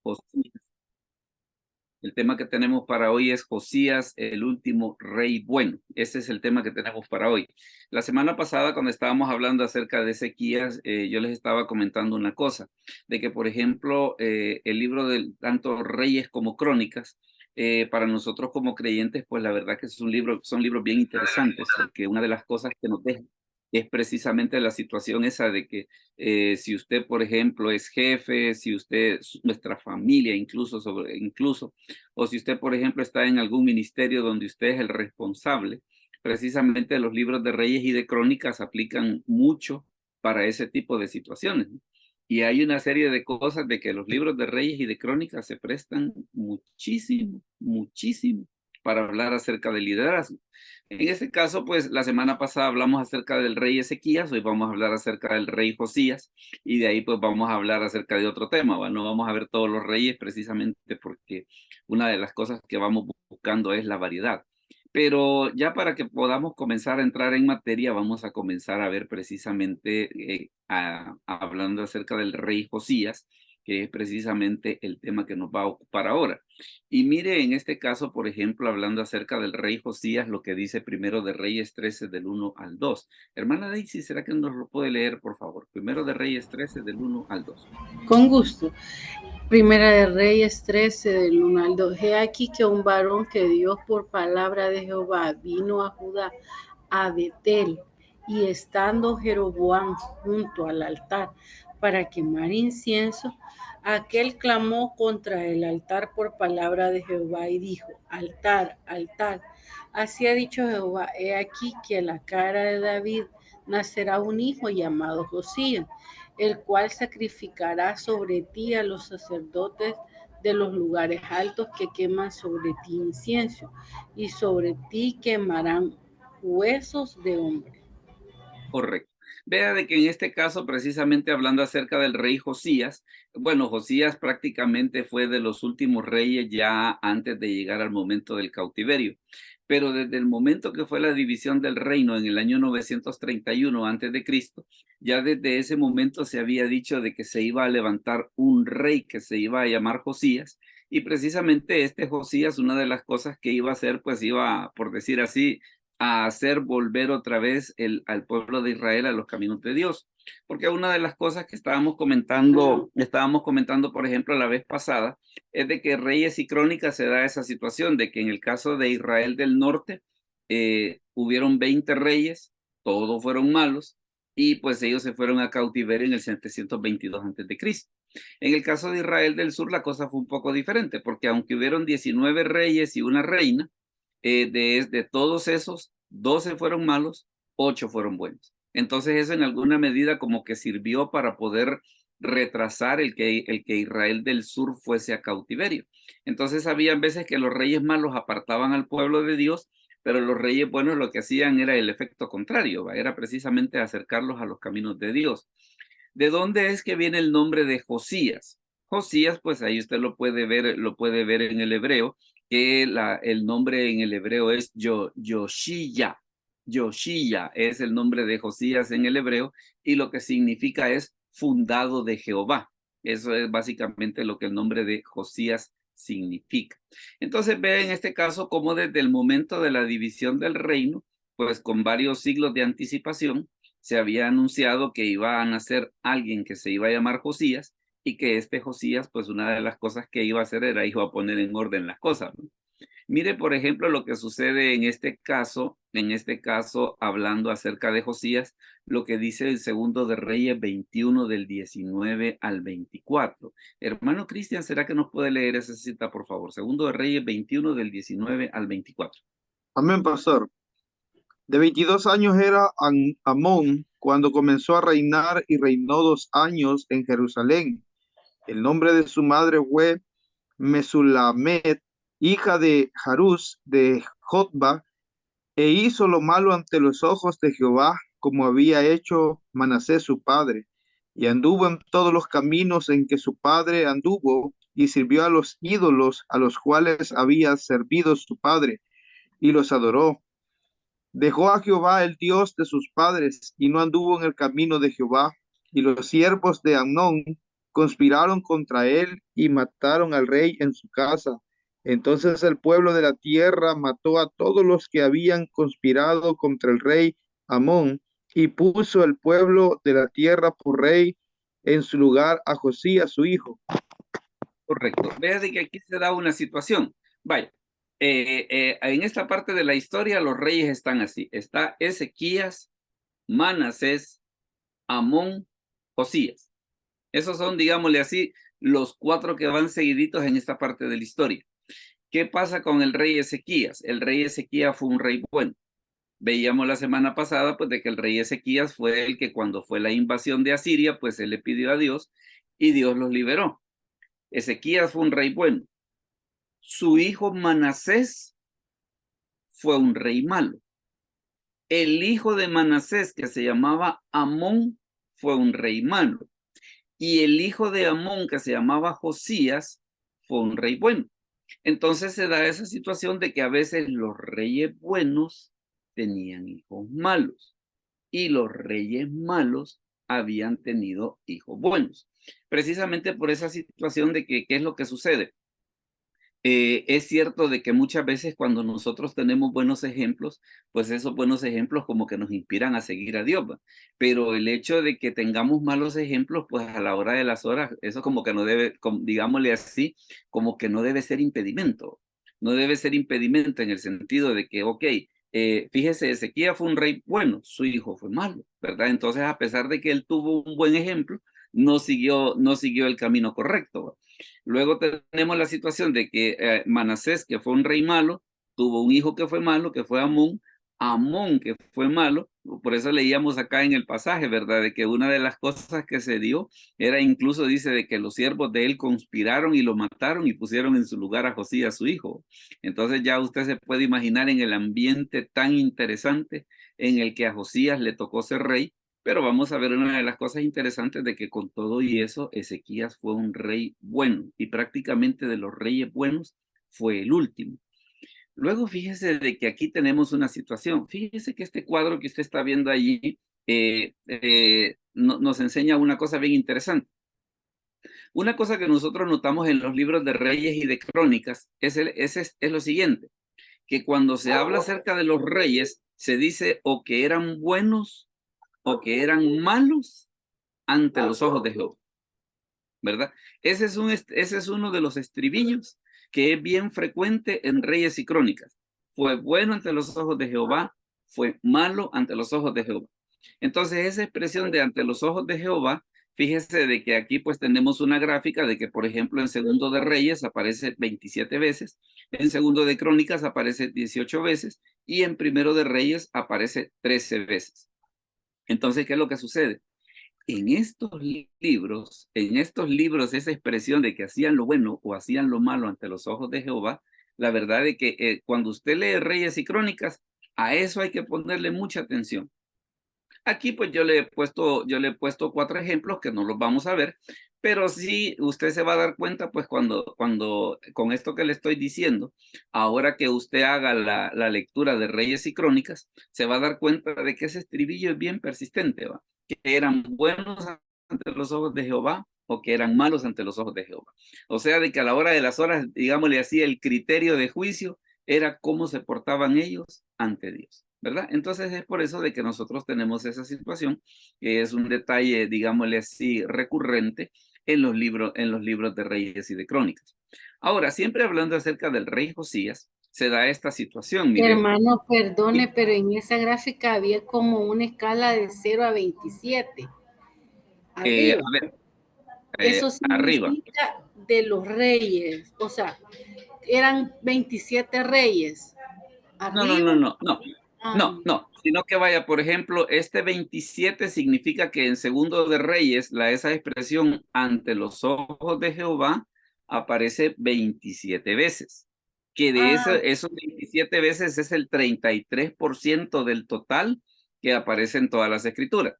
Josías. El tema que tenemos para hoy es Josías, el último rey bueno. Ese es el tema que tenemos para hoy. La semana pasada, cuando estábamos hablando acerca de Ezequías, yo les estaba comentando una cosa, de que, por ejemplo, el libro de tanto Reyes como Crónicas, para nosotros como creyentes, pues la verdad que son libros bien interesantes, porque una de las cosas que nos deja es precisamente la situación esa de que si usted, por ejemplo, es jefe, si usted, nuestra familia, incluso, o si usted, por ejemplo, está en algún ministerio donde usted es el responsable, precisamente los libros de Reyes y de Crónicas aplican mucho para ese tipo de situaciones, ¿no? Y hay una serie de cosas de que los libros de Reyes y de Crónicas se prestan muchísimo, muchísimo para hablar acerca del liderazgo. En este caso, pues la semana pasada hablamos acerca del rey Ezequías, hoy vamos a hablar acerca del rey Josías y de ahí pues vamos a hablar acerca de otro tema, ¿va? No vamos a ver todos los reyes precisamente porque una de las cosas que vamos buscando es la variedad. Pero ya para que podamos comenzar a entrar en materia, vamos a comenzar a ver precisamente hablando acerca del rey Josías, que es precisamente el tema que nos va a ocupar ahora. Y mire, en este caso, por ejemplo, hablando acerca del rey Josías, lo que dice primero de Reyes 13 del 1 al 2. Hermana Daisy, ¿será que nos lo puede leer, por favor? Primero de Reyes 13 del 1 al 2. Con gusto. Primera de Reyes 13, del 1 al 2. He aquí que un varón que Dios por palabra de Jehová vino a Judá, a Betel, y estando Jeroboam junto al altar para quemar incienso, aquel clamó contra el altar por palabra de Jehová y dijo: altar, altar. Así ha dicho Jehová: he aquí que a la cara de David nacerá un hijo llamado Josías, el cual sacrificará sobre ti a los sacerdotes de los lugares altos que queman sobre ti incienso, y sobre ti quemarán huesos de hombre. Correcto. Vea de que en este caso, precisamente hablando acerca del rey Josías, bueno, Josías prácticamente fue de los últimos reyes ya antes de llegar al momento del cautiverio. Pero desde el momento que fue la división del reino en el año 931 antes de Cristo, ya desde ese momento se había dicho de que se iba a levantar un rey que se iba a llamar Josías. Y precisamente este Josías, una de las cosas que iba a hacer, pues iba, por decir así, a hacer volver otra vez al pueblo de Israel a los caminos de Dios. Porque una de las cosas que estábamos comentando, por ejemplo, la vez pasada, es de que Reyes y Crónicas se da esa situación de que en el caso de Israel del norte, hubieron 20 reyes, todos fueron malos, y pues ellos se fueron a cautiverio en el 722 antes de Cristo. En el caso de Israel del sur, la cosa fue un poco diferente, porque aunque hubieron 19 reyes y una reina, de todos esos, 12 fueron malos, 8 fueron buenos. Entonces eso en alguna medida como que sirvió para poder retrasar el que Israel del sur fuese a cautiverio. Entonces habían veces que los reyes malos apartaban al pueblo de Dios, pero los reyes buenos lo que hacían era el efecto contrario, ¿va? Era precisamente acercarlos a los caminos de Dios. ¿De dónde es que viene el nombre de Josías? Josías, pues ahí usted lo puede ver en el hebreo, que el nombre en el hebreo es Yoshía. Yoshía es el nombre de Josías en el hebreo y lo que significa es fundado de Jehová. Eso es básicamente lo que el nombre de Josías significa. Entonces ve en este caso cómo desde el momento de la división del reino, pues con varios siglos de anticipación, se había anunciado que iba a nacer alguien que se iba a llamar Josías y que este Josías, pues una de las cosas que iba a hacer era iba a poner en orden las cosas, ¿no? Mire, por ejemplo, lo que sucede en este caso, hablando acerca de Josías, lo que dice el segundo de Reyes 21 del 19 al 24. Hermano Cristian, ¿será que nos puede leer esa cita, por favor? Segundo de Reyes 21 del 19 al 24. Amén, pastor. De 22 años era Amón cuando comenzó a reinar y reinó 2 años en Jerusalén. El nombre de su madre fue Mesulamet, hija de Jarús de Jotba, e hizo lo malo ante los ojos de Jehová, como había hecho Manasés su padre, y anduvo en todos los caminos en que su padre anduvo, y sirvió a los ídolos a los cuales había servido su padre, y los adoró. Dejó a Jehová el Dios de sus padres, y no anduvo en el camino de Jehová, y los siervos de Amnón conspiraron contra él y mataron al rey en su casa. Entonces el pueblo de la tierra mató a todos los que habían conspirado contra el rey Amón y puso el pueblo de la tierra por rey en su lugar a Josías, su hijo. Correcto. Vea de que aquí se da una situación. Vaya, en esta parte de la historia los reyes están así. Está Ezequías, Manasés, Amón, Josías. Esos son, digámosle así, los 4 que van seguiditos en esta parte de la historia. ¿Qué pasa con el rey Ezequías? El rey Ezequías fue un rey bueno. Veíamos la semana pasada, pues, de que el rey Ezequías fue el que cuando fue la invasión de Asiria, pues, él le pidió a Dios y Dios los liberó. Ezequías fue un rey bueno. Su hijo Manasés fue un rey malo. El hijo de Manasés, que se llamaba Amón, fue un rey malo. Y el hijo de Amón, que se llamaba Josías, fue un rey bueno. Entonces se da esa situación de que a veces los reyes buenos tenían hijos malos y los reyes malos habían tenido hijos buenos. Precisamente por esa situación de que, ¿qué es lo que sucede? Es cierto de que muchas veces cuando nosotros tenemos buenos ejemplos, pues esos buenos ejemplos como que nos inspiran a seguir a Dios, ¿va? Pero el hecho de que tengamos malos ejemplos, pues a la hora de las horas, eso como que no debe, digámosle así, como que no debe ser impedimento. No debe ser impedimento en el sentido de que, ok, fíjese, Ezequías fue un rey bueno, su hijo fue malo, ¿verdad? Entonces, a pesar de que él tuvo un buen ejemplo, no siguió el camino correcto, ¿va? Luego tenemos la situación de que Manasés, que fue un rey malo, tuvo un hijo que fue malo, que fue Amón. Amón, que fue malo, por eso leíamos acá en el pasaje, ¿verdad? De que una de las cosas que se dio era incluso, dice, de que los siervos de él conspiraron y lo mataron y pusieron en su lugar a Josías, su hijo. Entonces ya usted se puede imaginar en el ambiente tan interesante en el que a Josías le tocó ser rey. Pero vamos a ver una de las cosas interesantes de que con todo y eso, Ezequías fue un rey bueno y prácticamente de los reyes buenos fue el último. Luego fíjese de que aquí tenemos una situación. Fíjese que este cuadro que usted está viendo allí nos enseña una cosa bien interesante. Una cosa que nosotros notamos en los libros de Reyes y de Crónicas es lo siguiente, que cuando se habla acerca de los reyes, se dice o que eran buenos o que eran malos ante los ojos de Jehová, ¿verdad? Ese es uno de los estribillos que es bien frecuente en Reyes y Crónicas. Fue bueno ante los ojos de Jehová, fue malo ante los ojos de Jehová. Entonces, esa expresión de ante los ojos de Jehová, fíjese de que aquí pues tenemos una gráfica de que, por ejemplo, en Segundo de Reyes aparece 27 veces, en Segundo de Crónicas aparece 18 veces y en Primero de Reyes aparece 13 veces. Entonces, ¿qué es lo que sucede? En estos libros, esa expresión de que hacían lo bueno o hacían lo malo ante los ojos de Jehová, la verdad es que cuando usted lee Reyes y Crónicas, a eso hay que ponerle mucha atención. Aquí pues yo le he puesto 4 ejemplos que no los vamos a ver, pero sí usted se va a dar cuenta pues cuando con esto que le estoy diciendo, ahora que usted haga la lectura de Reyes y Crónicas, se va a dar cuenta de que ese estribillo es bien persistente, ¿va? Que eran buenos ante los ojos de Jehová o que eran malos ante los ojos de Jehová. O sea, de que a la hora de las horas, digámosle así, el criterio de juicio era cómo se portaban ellos ante Dios, ¿verdad? Entonces es por eso de que nosotros tenemos esa situación, que es un detalle, digámosle así, recurrente en los libros de Reyes y de Crónicas. Ahora, siempre hablando acerca del rey Josías, se da esta situación. Mire, Hermano, perdone, pero en esa gráfica había como una escala de 0 a 27. Arriba. a ver, Eso arriba. significa de los reyes. O sea, eran 27 reyes. Arriba. No, sino que vaya, por ejemplo, este 27 significa que en Segundo de Reyes, esa expresión ante los ojos de Jehová aparece 27 veces, que de esos 27 veces es el 33% del total que aparece en todas las escrituras.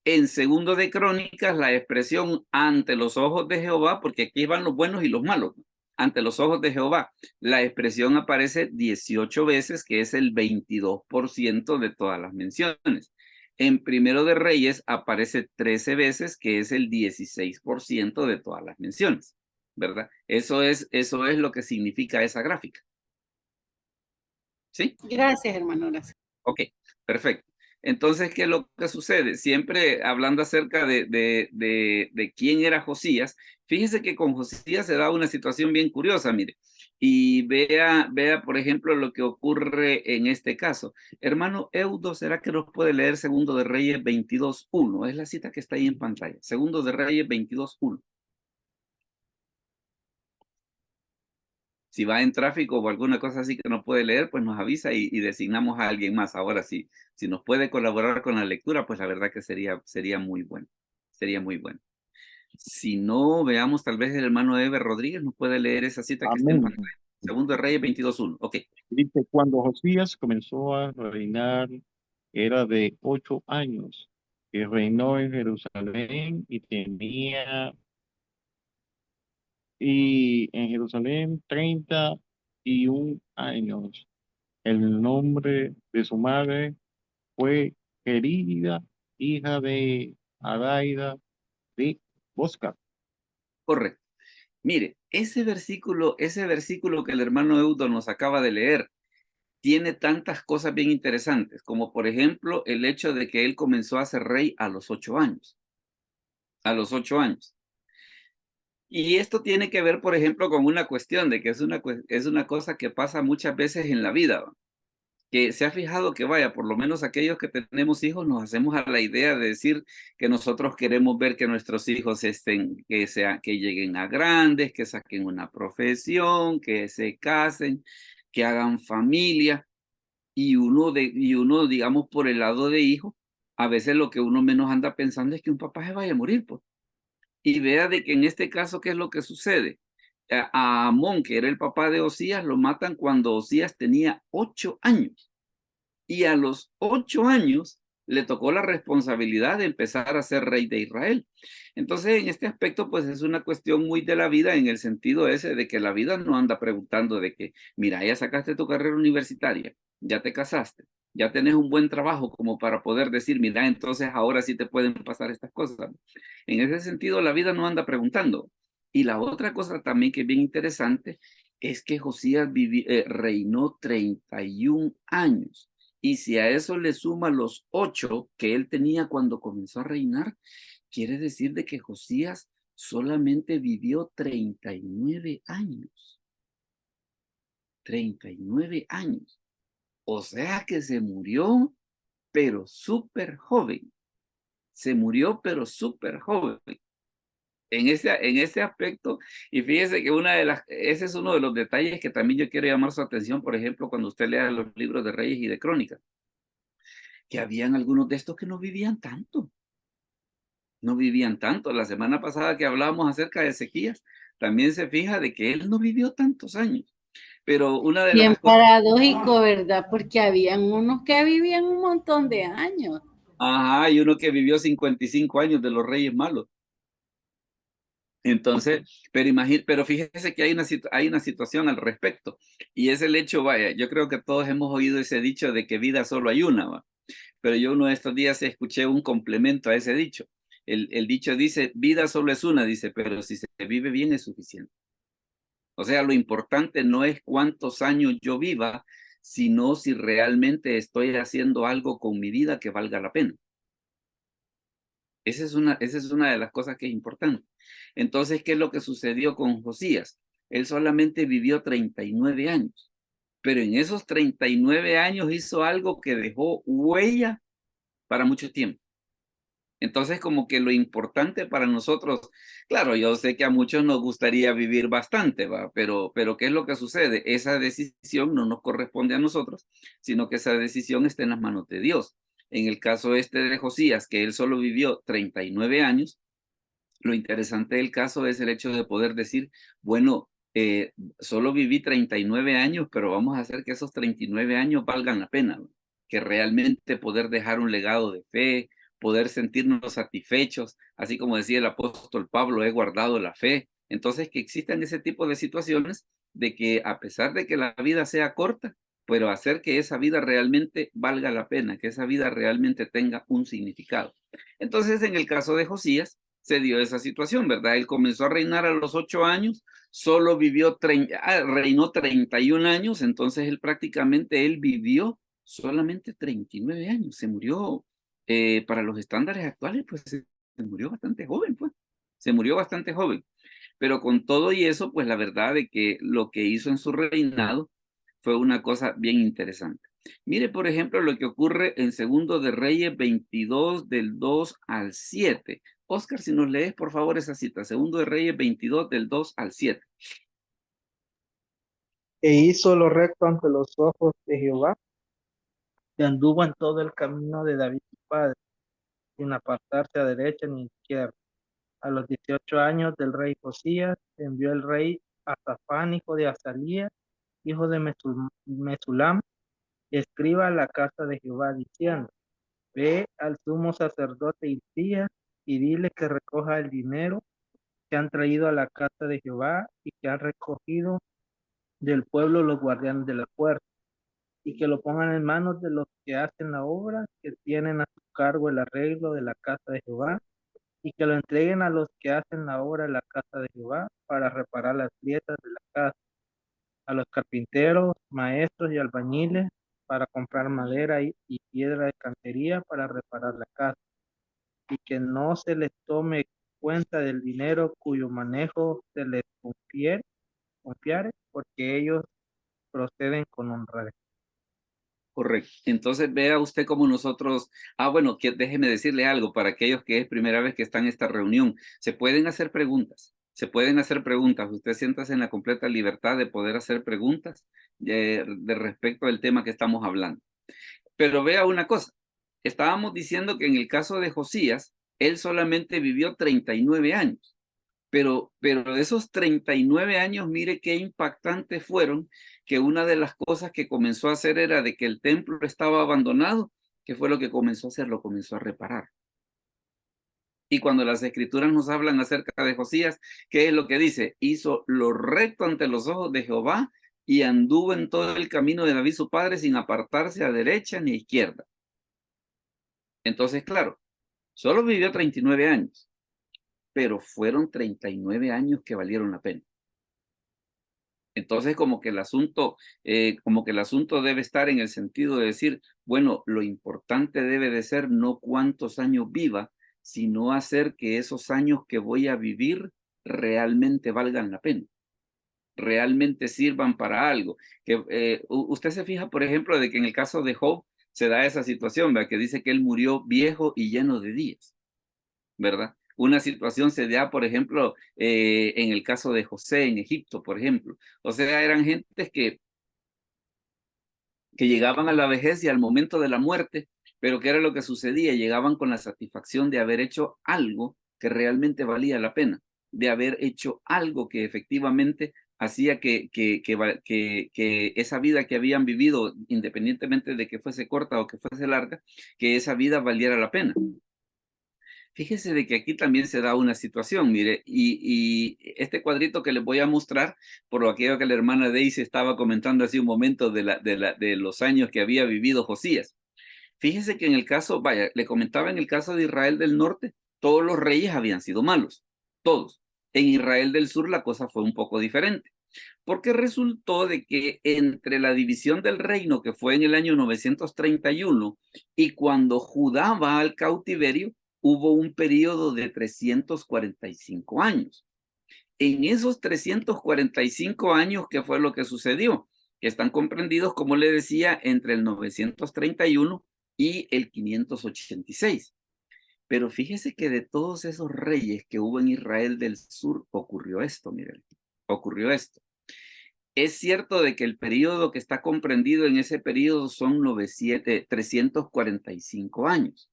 En Segundo de Crónicas, la expresión ante los ojos de Jehová, porque aquí van los buenos y los malos, ante los ojos de Jehová, la expresión aparece 18 veces, que es el 22% de todas las menciones. En Primero de Reyes aparece 13 veces, que es el 16% de todas las menciones, ¿verdad? Eso es lo que significa esa gráfica. ¿Sí? Gracias, hermano, gracias. Ok, perfecto. Entonces, ¿qué es lo que sucede? Siempre hablando acerca de quién era Josías, fíjese que con Josías se da una situación bien curiosa, mire, y vea, por ejemplo, lo que ocurre en este caso. Hermano Eudo, ¿será que nos puede leer Segundo de Reyes 22:1? Es la cita que está ahí en pantalla. Segundo de Reyes 22:1. Si va en tráfico o alguna cosa así que no puede leer, pues nos avisa y designamos a alguien más. Ahora sí, si nos puede colaborar con la lectura, pues la verdad que sería muy bueno. Sería muy bueno. Si no, veamos, tal vez el hermano Eber Rodríguez nos puede leer esa cita que está en Amén. pantalla. Segundo de Reyes 22:1. Ok, Dice, cuando Josías comenzó a reinar, era de 8 años, y reinó en Jerusalén y en Jerusalén 31 años. El nombre de su madre fue Querida, hija de Adaida de Bosca. correcto. Mire, ese versículo que el hermano Eudo nos acaba de leer, tiene tantas cosas bien interesantes, como por ejemplo el hecho de que él comenzó a ser rey a los 8 años. A los 8 años. Y esto tiene que ver, por ejemplo, con una cuestión de que es una cosa que pasa muchas veces en la vida, ¿va? Que se ha fijado que vaya, por lo menos aquellos que tenemos hijos, nos hacemos a la idea de decir que nosotros queremos ver que nuestros hijos que lleguen a grandes, que saquen una profesión, que se casen, que hagan familia, y uno, digamos, por el lado de hijo, a veces lo que uno menos anda pensando es que un papá se vaya a morir, pues. Y vea de que en este caso, ¿qué es lo que sucede? A Amón, que era el papá de Osías, lo matan cuando Osías tenía 8 años. Y a los 8 años le tocó la responsabilidad de empezar a ser rey de Israel. Entonces, en este aspecto, pues es una cuestión muy de la vida, en el sentido ese de que la vida no anda preguntando de que, mira, ya sacaste tu carrera universitaria, ya te casaste, ya tenés un buen trabajo como para poder decir, mira, entonces ahora sí te pueden pasar estas cosas. En ese sentido, la vida no anda preguntando. Y la otra cosa también que es bien interesante es que Josías reinó 31 años. Y si a eso le suma los 8 que él tenía cuando comenzó a reinar, quiere decir de que Josías solamente vivió 39 años. 39 años. O sea que se murió, pero súper joven. Se murió, pero súper joven. En ese aspecto, y fíjese que ese es uno de los detalles que también yo quiero llamar su atención, por ejemplo, cuando usted lea los libros de Reyes y de Crónicas, que habían algunos de estos que no vivían tanto. No vivían tanto. La semana pasada que hablábamos acerca de Ezequías, también se fija de que él no vivió tantos años. Pero una de Bien las cosas... paradójico, ¿verdad? Porque habían unos que vivían un montón de años. Ajá, hay uno que vivió 55 años de los reyes malos. Entonces, pero fíjese que hay una situación al respecto. Y es el hecho, vaya, yo creo que todos hemos oído ese dicho de que vida solo hay una, ¿va? Pero yo uno de estos días escuché un complemento a ese dicho. El dicho dice, vida solo es una, dice, pero si se vive bien es suficiente. O sea, lo importante no es cuántos años yo viva, sino si realmente estoy haciendo algo con mi vida que valga la pena. Esa es una de las cosas que es importante. Entonces, ¿qué es lo que sucedió con Josías? Él solamente vivió 39 años, pero en esos 39 años hizo algo que dejó huella para mucho tiempo. Entonces, como que lo importante para nosotros, claro, yo sé que a muchos nos gustaría vivir bastante, ¿va? Pero ¿qué es lo que sucede? Esa decisión no nos corresponde a nosotros, sino que esa decisión está en las manos de Dios. En el caso este de Josías, que él solo vivió 39 años, lo interesante del caso es el hecho de poder decir, bueno, solo viví 39 años, pero vamos a hacer que esos 39 años valgan la pena, ¿no? Que realmente poder dejar un legado de fe, poder sentirnos satisfechos, así como decía el apóstol Pablo, he guardado la fe. Entonces, que existan ese tipo de situaciones de que a pesar de que la vida sea corta, pero hacer que esa vida realmente valga la pena, que esa vida realmente tenga un significado. Entonces, en el caso de Josías, se dio esa situación, ¿verdad? Él comenzó a reinar a los 8 años, solo reinó 31 años, entonces él vivió solamente 39 años, se murió, para los estándares actuales, pues se murió bastante joven, pues, se murió bastante joven. Pero con todo y eso, pues la verdad de que lo que hizo en su reinado fue una cosa bien interesante. Mire, por ejemplo, lo que ocurre en Segundo de Reyes 22, del 2 al 7. Oscar, si nos lees, por favor, esa cita. Segundo de Reyes 22, del 2 al 7. E hizo lo recto ante los ojos de Jehová, y anduvo en todo el camino de David su padre, sin apartarse a derecha ni a izquierda. A los 18 años del rey Josías, envió el rey a Safán, hijo de Azalías, hijo de Mesulam, escriba a la casa de Jehová, diciendo: Ve al sumo sacerdote Hilcías y dile que recoja el dinero que han traído a la casa de Jehová y que han recogido del pueblo los guardianes de la puerta, y que lo pongan en manos de los que hacen la obra, que tienen a su cargo el arreglo de la casa de Jehová, y que lo entreguen a los que hacen la obra de la casa de Jehová para reparar las grietas de la casa, a los carpinteros, maestros y albañiles para comprar madera y piedra de cantería para reparar la casa, y que no se les tome cuenta del dinero cuyo manejo se les confiare, porque ellos proceden con honradez. Correcto. Entonces vea usted cómo nosotros, bueno, que déjeme decirle algo para aquellos que es primera vez que están en esta reunión. Se pueden hacer preguntas, se pueden hacer preguntas. Usted siéntase en la completa libertad de poder hacer preguntas de respecto al tema que estamos hablando. Pero vea una cosa, estábamos diciendo que en el caso de Josías, él solamente vivió 39 años. Pero esos 39 años, mire qué impactantes fueron, que una de las cosas que comenzó a hacer era de que el templo estaba abandonado, que fue lo que comenzó a hacer, lo comenzó a reparar. Y cuando las escrituras nos hablan acerca de Josías, ¿qué es lo que dice? Hizo lo recto ante los ojos de Jehová y anduvo en todo el camino de David su padre sin apartarse a derecha ni a izquierda. Entonces, claro, solo vivió 39 años, pero fueron 39 años que valieron la pena. Entonces, como que el asunto debe estar en el sentido de decir, bueno, lo importante debe de ser no cuántos años viva, sino hacer que esos años que voy a vivir realmente valgan la pena, realmente sirvan para algo. Usted se fija, por ejemplo, de que en el caso de Job se da esa situación, ¿verdad? Que dice que él murió viejo y lleno de días, ¿verdad? Una situación se da, por ejemplo, en el caso de José en Egipto, por ejemplo. O sea, eran gentes que llegaban a la vejez y al momento de la muerte, pero ¿qué era lo que sucedía? Llegaban con la satisfacción de haber hecho algo que realmente valía la pena, de haber hecho algo que efectivamente hacía que esa vida que habían vivido, independientemente de que fuese corta o que fuese larga, que esa vida valiera la pena. Fíjese de que aquí también se da una situación, mire, y este cuadrito que les voy a mostrar, por aquello que la hermana Daisy estaba comentando hace un momento de los años que había vivido Josías. Fíjese que en el caso, vaya, le comentaba en el caso de Israel del Norte, todos los reyes habían sido malos, todos. En Israel del Sur la cosa fue un poco diferente, porque resultó de que entre la división del reino, que fue en el año 931, y cuando Judá va al cautiverio, hubo un periodo de 345 años. En esos 345 años, ¿qué fue lo que sucedió? Que están comprendidos, como le decía, entre el 931 y el 586. Pero fíjese que de todos esos reyes que hubo en Israel del Sur, ocurrió esto, miren, ocurrió esto. Es cierto de que el periodo que está comprendido en ese periodo son 345 años.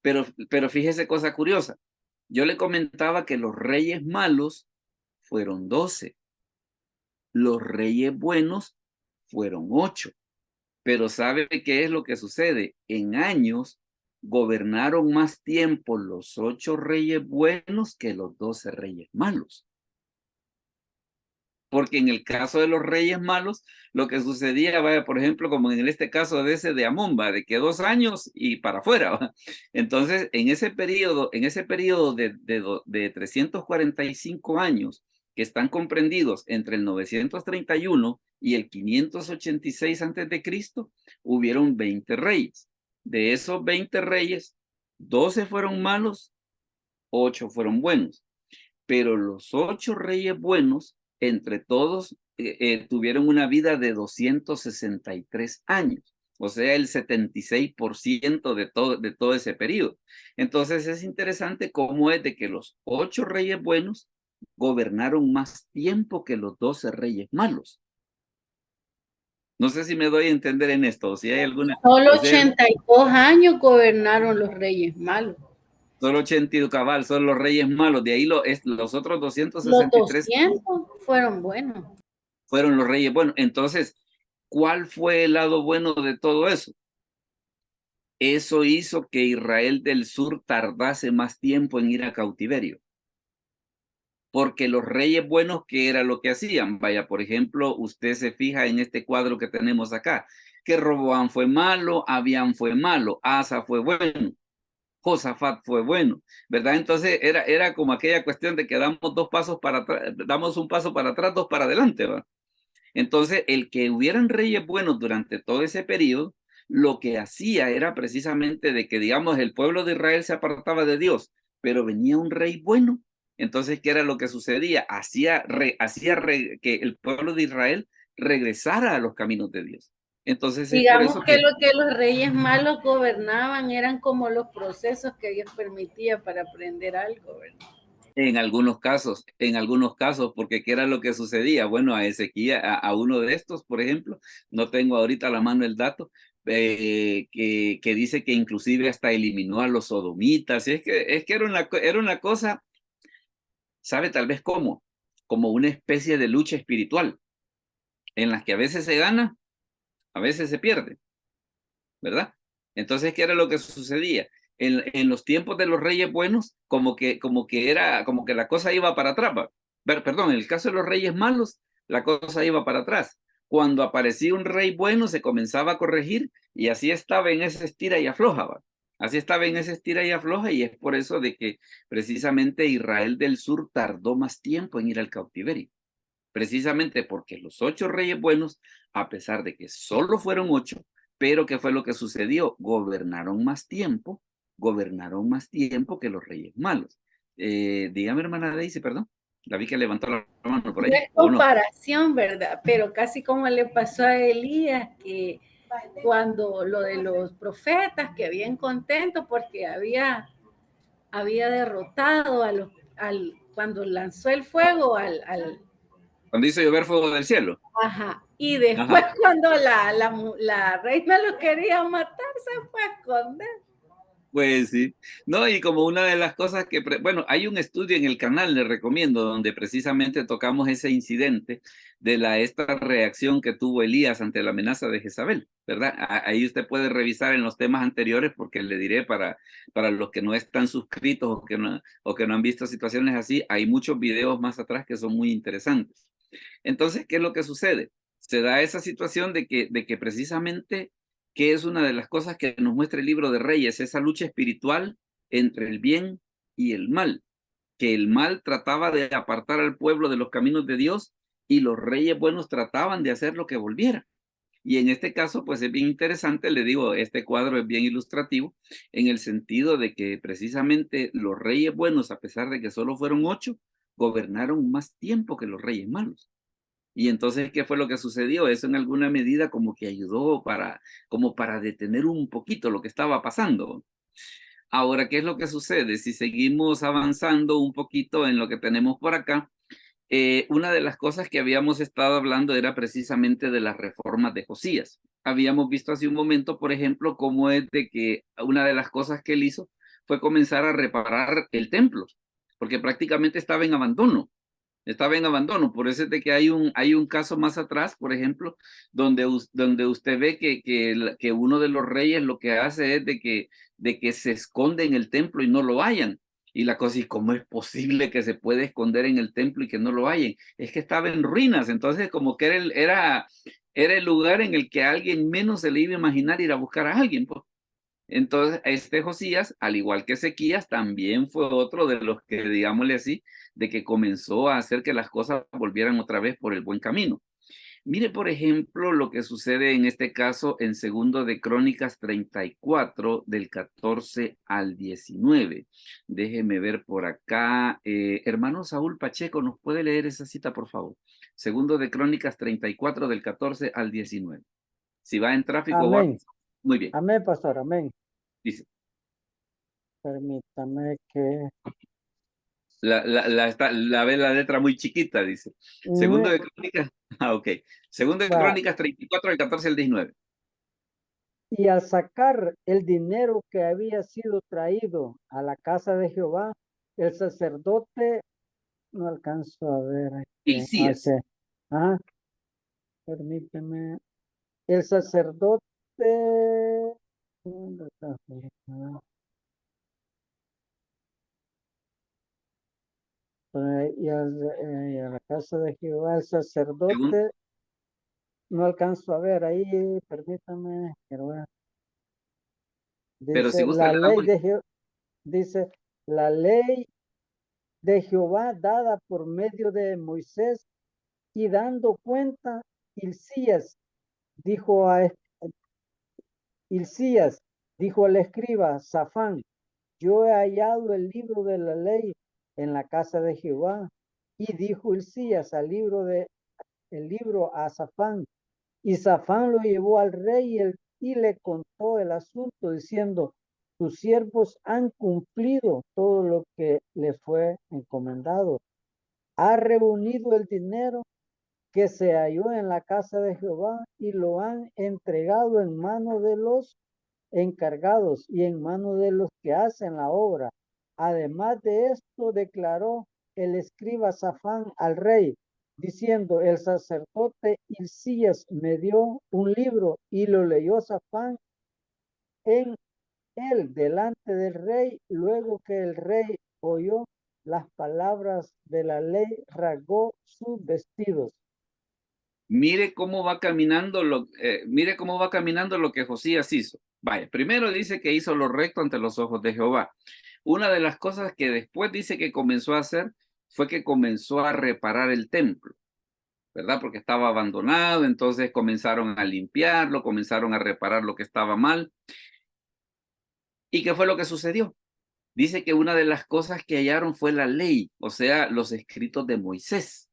Pero fíjese cosa curiosa. Yo le comentaba que los reyes malos fueron 12. Los reyes buenos fueron 8. Pero ¿sabe qué es lo que sucede? En años gobernaron más tiempo los 8 reyes buenos que los 12 reyes malos. Porque en el caso de los reyes malos, lo que sucedía, vaya, por ejemplo, como en este caso de ese de Amón, va, de que 2 años y para afuera, ¿va? Entonces, en ese periodo de 345 años, que están comprendidos entre el 931 y el 586 antes de Cristo, hubieron 20 reyes. De esos 20 reyes, 12 fueron malos, 8 fueron buenos. Pero los 8 reyes buenos, entre todos, tuvieron una vida de 263 años, o sea, el 76% de todo ese periodo. Entonces es interesante cómo es de que los 8 reyes buenos gobernaron más tiempo que los 12 reyes malos. No sé si me doy a entender en esto, o si hay alguna... Solo o sea, 82 años gobernaron los reyes malos. solo 82 cabal, son los reyes malos, de ahí los otros Los 263 200 fueron buenos. fueron los reyes buenos. Entonces, ¿cuál fue el lado bueno de todo eso? Eso hizo que Israel del Sur tardase más tiempo en ir a cautiverio. Porque los reyes buenos, ¿qué era lo que hacían? Vaya, por ejemplo, usted se fija en este cuadro que tenemos acá, que Roboam fue malo, Abián fue malo, Asa fue bueno, Josafat fue bueno, ¿verdad? Entonces era como aquella cuestión de que damos 2 pasos para atrás, damos un paso para atrás, 2 para adelante, ¿va? Entonces, el que hubieran reyes buenos durante todo ese periodo, lo que hacía era precisamente de que, digamos, el pueblo de Israel se apartaba de Dios, pero venía un rey bueno. Entonces, ¿qué era lo que sucedía? Hacía que el pueblo de Israel regresara a los caminos de Dios. Entonces, es por Digamos eso que lo que los reyes malos gobernaban eran como los procesos que Dios permitía para aprender algo, ¿verdad? en algunos casos, porque ¿qué era lo que sucedía? Bueno, a Ezequiel, a uno de estos, por ejemplo, no tengo ahorita a la mano el dato, que dice que inclusive hasta eliminó a los sodomitas, y es que era una cosa, ¿sabe? Tal vez como una especie de lucha espiritual, en la que a veces se gana, a veces se pierde, ¿verdad? Entonces, ¿qué era lo que sucedía? En los tiempos de los reyes buenos, como que la cosa iba para atrás. Perdón, en el caso de los reyes malos, la cosa iba para atrás. Cuando aparecía un rey bueno, se comenzaba a corregir y así estaba en esa estira y afloja. ¿Va? Así estaba en esa estira y afloja, y es por eso de que precisamente Israel del Sur tardó más tiempo en ir al cautiverio. Precisamente porque los 8 reyes buenos, a pesar de que solo fueron 8, pero ¿qué fue lo que sucedió? Gobernaron más tiempo que los reyes malos. Dígame, hermana Daisy, perdón. La vi que levantó la mano por ahí. No es comparación, ¿verdad? Pero casi como le pasó a Elías, que cuando lo de los profetas, que bien contento porque había derrotado cuando lanzó el fuego cuando hizo llover fuego del cielo. Ajá. Y después cuando la reina lo quería matar, se fue a esconder. Pues sí, no, y como una de las cosas que, bueno, hay un estudio en el canal, le recomiendo, donde precisamente tocamos ese incidente de esta reacción que tuvo Elías ante la amenaza de Jezabel, ¿verdad? Ahí usted puede revisar en los temas anteriores, porque le diré para los que no están suscritos o que no han visto situaciones así, hay muchos videos más atrás que son muy interesantes. Entonces, ¿qué es lo que sucede? Se da esa situación de que precisamente, que es una de las cosas que nos muestra el libro de Reyes, esa lucha espiritual entre el bien y el mal, que el mal trataba de apartar al pueblo de los caminos de Dios y los reyes buenos trataban de hacer lo que volviera. Y en este caso, pues es bien interesante, le digo, este cuadro es bien ilustrativo en el sentido de que precisamente los reyes buenos, a pesar de que solo fueron 8, gobernaron más tiempo que los reyes malos. Y entonces, ¿qué fue lo que sucedió? Eso en alguna medida como que ayudó como para detener un poquito lo que estaba pasando. Ahora, ¿qué es lo que sucede? Si seguimos avanzando un poquito en lo que tenemos por acá, una de las cosas que habíamos estado hablando era precisamente de las reformas de Josías. Habíamos visto hace un momento, por ejemplo, cómo es de que una de las cosas que él hizo fue comenzar a reparar el templo, porque prácticamente estaba en abandono. Estaba en abandono, por eso es de que hay un caso más atrás, por ejemplo, donde usted ve que uno de los reyes lo que hace es de que se esconde en el templo y no lo hallan. Y la cosa, ¿y cómo es posible que se puede esconder en el templo y que no lo hallen? Es que estaba en ruinas, entonces como que era el lugar en el que a alguien menos se le iba a imaginar ir a buscar a alguien, pues. Entonces, este Josías, al igual que Ezequías, también fue otro de los que, digámosle así, de que comenzó a hacer que las cosas volvieran otra vez por el buen camino. Mire, por ejemplo, lo que sucede en este caso en segundo de Crónicas 34, del 14 al 19. Déjeme ver por acá. Hermano Saúl Pacheco, ¿nos puede leer esa cita, por favor? Segundo de Crónicas 34, del 14 al 19. Si va en tráfico, va. Amén. Muy bien, Amén, pastor. Amén. dice. Permítame que... La ve la letra muy chiquita, dice. Segundo de Crónicas, ok. Segundo de Va. Crónicas 34, del 14 al 19. Y al sacar el dinero que había sido traído a la casa de Jehová, el sacerdote, no alcanzo a ver aquí. Hilcías. Ah, permíteme. El sacerdote, ¿dónde está? Y a la casa de Jehová, el Segundo, sacerdote, no alcanzo a ver ahí, permítame, pero si dice gusta la le ley damos. de Jehová, dice la ley de Jehová dada por medio de Moisés, y dando cuenta, Hilcías dijo a Hilcías dijo al escriba Safán: yo he hallado el libro de la ley en la casa de Jehová. Y dijo Hilcías el libro a Safán, y Safán lo llevó al rey y le contó el asunto, diciendo: tus siervos han cumplido todo lo que le fue encomendado. Ha reunido el dinero que se halló en la casa de Jehová y lo han entregado en manos de los encargados y en manos de los que hacen la obra. Además de esto, declaró el escriba Safán al rey, diciendo: el sacerdote Hilcías me dio un libro, y lo leyó Safán en él delante del rey. Luego que el rey oyó las palabras de la ley, rasgó sus vestidos. Mire cómo va caminando mire cómo va caminando lo que Josías hizo. Vaya, primero dice que hizo lo recto ante los ojos de Jehová. Una de las cosas que después dice que comenzó a hacer fue que comenzó a reparar el templo, ¿verdad? Porque estaba abandonado, entonces comenzaron a limpiarlo, comenzaron a reparar lo que estaba mal. ¿Y qué fue lo que sucedió? Dice que una de las cosas que hallaron fue la ley, o sea, los escritos de Moisés.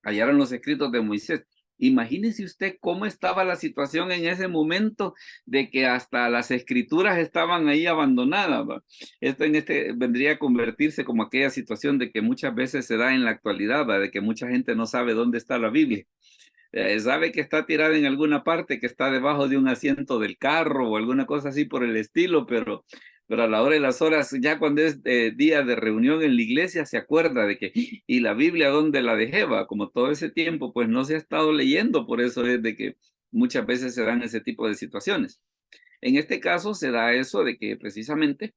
Hallaron los escritos de Moisés. Imagínese usted cómo estaba la situación en ese momento de que hasta las escrituras estaban ahí abandonadas, ¿va? Esto vendría a convertirse como aquella situación de que muchas veces se da en la actualidad, ¿va? De que mucha gente no sabe dónde está la Biblia. Sabe que está tirada en alguna parte, que está debajo de un asiento del carro o alguna cosa así por el estilo, pero a la hora de las horas, ya cuando es día de reunión en la iglesia, se acuerda de que, ¿y la Biblia dónde la dejé? Va? Como todo ese tiempo, pues no se ha estado leyendo, por eso es de que muchas veces se dan ese tipo de situaciones. En este caso se da eso de que precisamente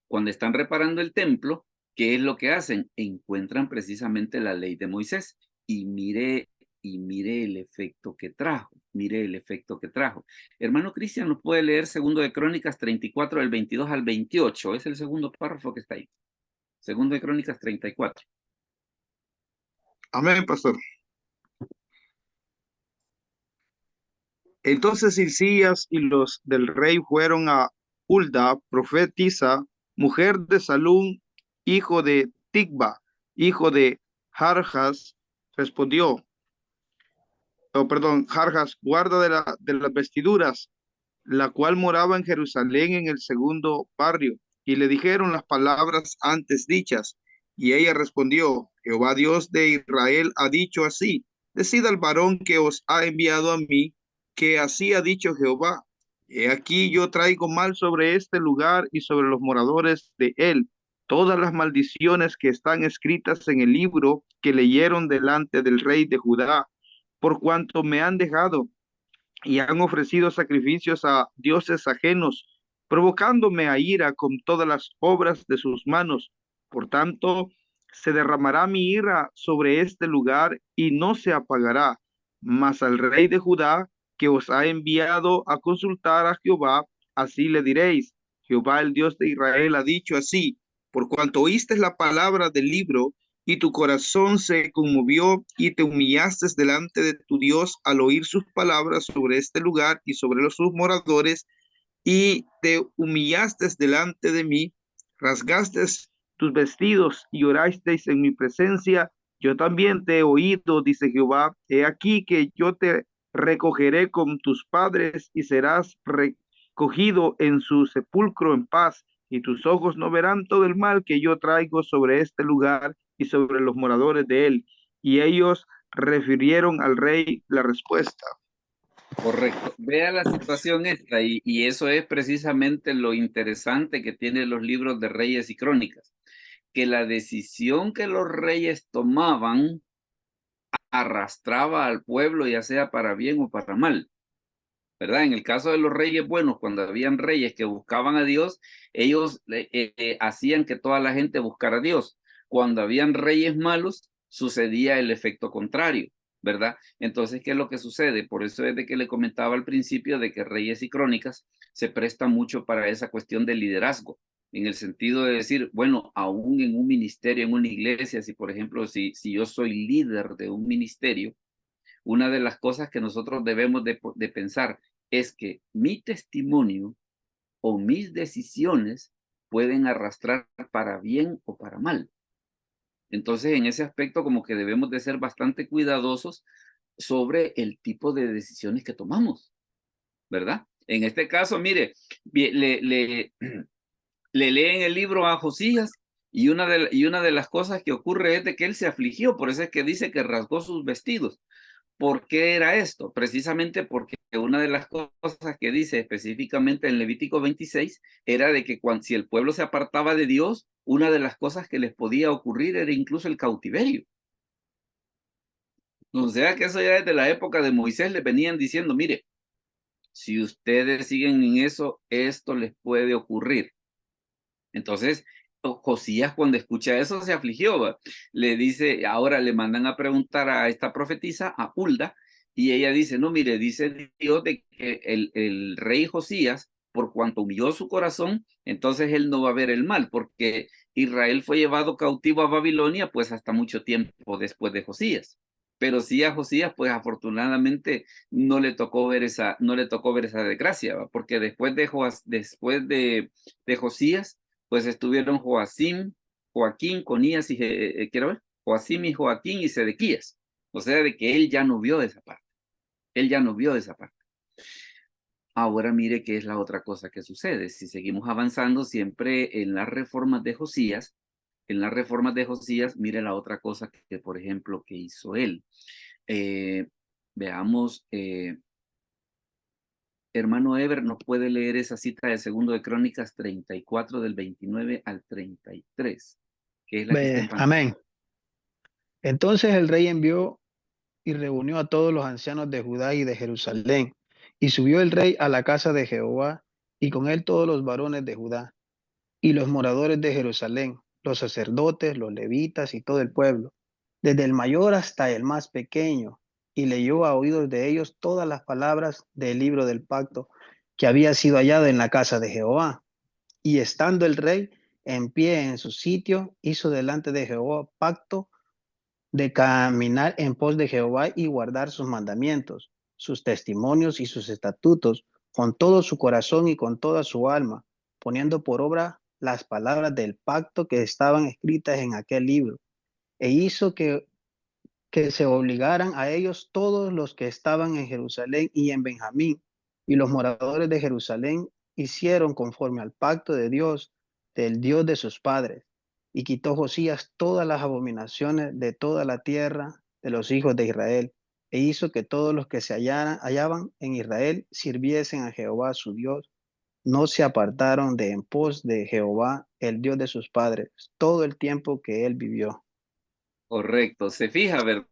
cuando están reparando el templo, ¿qué es lo que hacen? Encuentran precisamente la ley de Moisés. Y mire el efecto que trajo, mire el efecto que trajo. Hermano Cristian, ¿nos puede leer segundo de Crónicas 34, del 22 al 28? Es el segundo párrafo que está ahí. Segundo de Crónicas 34. Amén, pastor. Entonces Hilcías y los del rey fueron a Hulda, profetisa, mujer de Salún, hijo de Tigba, hijo de Jarjas, respondió, Jarjas, guarda de las vestiduras, la cual moraba en Jerusalén en el segundo barrio. Y le dijeron las palabras antes dichas. Y ella respondió: Jehová Dios de Israel ha dicho así: decid al varón que os ha enviado a mí, que así ha dicho Jehová: he aquí yo traigo mal sobre este lugar y sobre los moradores de él todas las maldiciones que están escritas en el libro que leyeron delante del rey de Judá, por cuanto me han dejado y han ofrecido sacrificios a dioses ajenos, provocándome a ira con todas las obras de sus manos. Por tanto, se derramará mi ira sobre este lugar y no se apagará. Mas al rey de Judá, que os ha enviado a consultar a Jehová, así le diréis: Jehová, el Dios de Israel, ha dicho así: por cuanto oíste la palabra del libro, y tu corazón se conmovió, y te humillaste delante de tu Dios al oír sus palabras sobre este lugar y sobre sus moradores, y te humillaste delante de mí, rasgaste tus vestidos y orasteis en mi presencia, yo también te he oído, dice Jehová. He aquí que yo te recogeré con tus padres y serás recogido en su sepulcro en paz, y tus ojos no verán todo el mal que yo traigo sobre este lugar y sobre los moradores de él. Y ellos refirieron al rey la respuesta. Correcto. Vea la situación esta, y eso es precisamente lo interesante que tienen los libros de Reyes y Crónicas, que la decisión que los reyes tomaban arrastraba al pueblo, ya sea para bien o para mal, ¿verdad? En el caso de los reyes buenos, cuando habían reyes que buscaban a Dios, ellos hacían que toda la gente buscara a Dios. Cuando habían reyes malos, sucedía el efecto contrario, ¿verdad? Entonces, ¿qué es lo que sucede? Por eso es de que le comentaba al principio de que Reyes y Crónicas se presta mucho para esa cuestión de liderazgo, en el sentido de decir, bueno, aún en un ministerio, en una iglesia, si por ejemplo, si yo soy líder de un ministerio, una de las cosas que nosotros debemos de pensar es que mi testimonio o mis decisiones pueden arrastrar para bien o para mal. Entonces, en ese aspecto, como que debemos de ser bastante cuidadosos sobre el tipo de decisiones que tomamos, ¿verdad? En este caso, mire, le leen el libro a Josías, y una de las cosas que ocurre es de que él se afligió. Por eso es que dice que rasgó sus vestidos. ¿Por qué era esto? Precisamente porque una de las cosas que dice específicamente en Levítico 26 era de que si el pueblo se apartaba de Dios, una de las cosas que les podía ocurrir era incluso el cautiverio. O sea que eso ya desde la época de Moisés le venían diciendo, mire, si ustedes siguen en eso, esto les puede ocurrir. Entonces, Josías cuando escucha eso se afligió, ¿va? Le dice, ahora le mandan a preguntar a esta profetisa, a Hulda, y ella dice, no, mire, dice Dios de que el rey Josías, por cuanto humilló su corazón, entonces él no va a ver el mal, porque Israel fue llevado cautivo a Babilonia, pues hasta mucho tiempo después de Josías. Pero sí a Josías, pues afortunadamente no le tocó ver esa desgracia, ¿va? Porque después de Josías, pues estuvieron Joaquín, Conías y quiero ver, Joacim y Joaquín y Sedequías. O sea, de que él ya no vio esa parte. Él ya no vio esa parte. Ahora mire qué es la otra cosa que sucede. Si seguimos avanzando siempre en las reformas de Josías, mire la otra cosa que por ejemplo, que hizo él. Veamos, hermano Ever, ¿nos puede leer esa cita de Segundo de Crónicas 34 del 29 al 33? Que es la que está en pantalla. Amén. Entonces el rey envió y reunió a todos los ancianos de Judá y de Jerusalén, y subió el rey a la casa de Jehová, y con él todos los varones de Judá, y los moradores de Jerusalén, los sacerdotes, los levitas y todo el pueblo, desde el mayor hasta el más pequeño, y leyó a oídos de ellos todas las palabras del libro del pacto que había sido hallado en la casa de Jehová. Y estando el rey en pie en su sitio, hizo delante de Jehová pacto de caminar en pos de Jehová y guardar sus mandamientos, sus testimonios y sus estatutos, con todo su corazón y con toda su alma, poniendo por obra las palabras del pacto que estaban escritas en aquel libro. E hizo que se obligaran a ellos todos los que estaban en Jerusalén y en Benjamín, y los moradores de Jerusalén hicieron conforme al pacto de Dios, del Dios de sus padres, y quitó Josías todas las abominaciones de toda la tierra de los hijos de Israel, e hizo que todos los que se hallaban en Israel sirviesen a Jehová su Dios, no se apartaron de en pos de Jehová, el Dios de sus padres, todo el tiempo que él vivió. Correcto. Se fija, ¿verdad?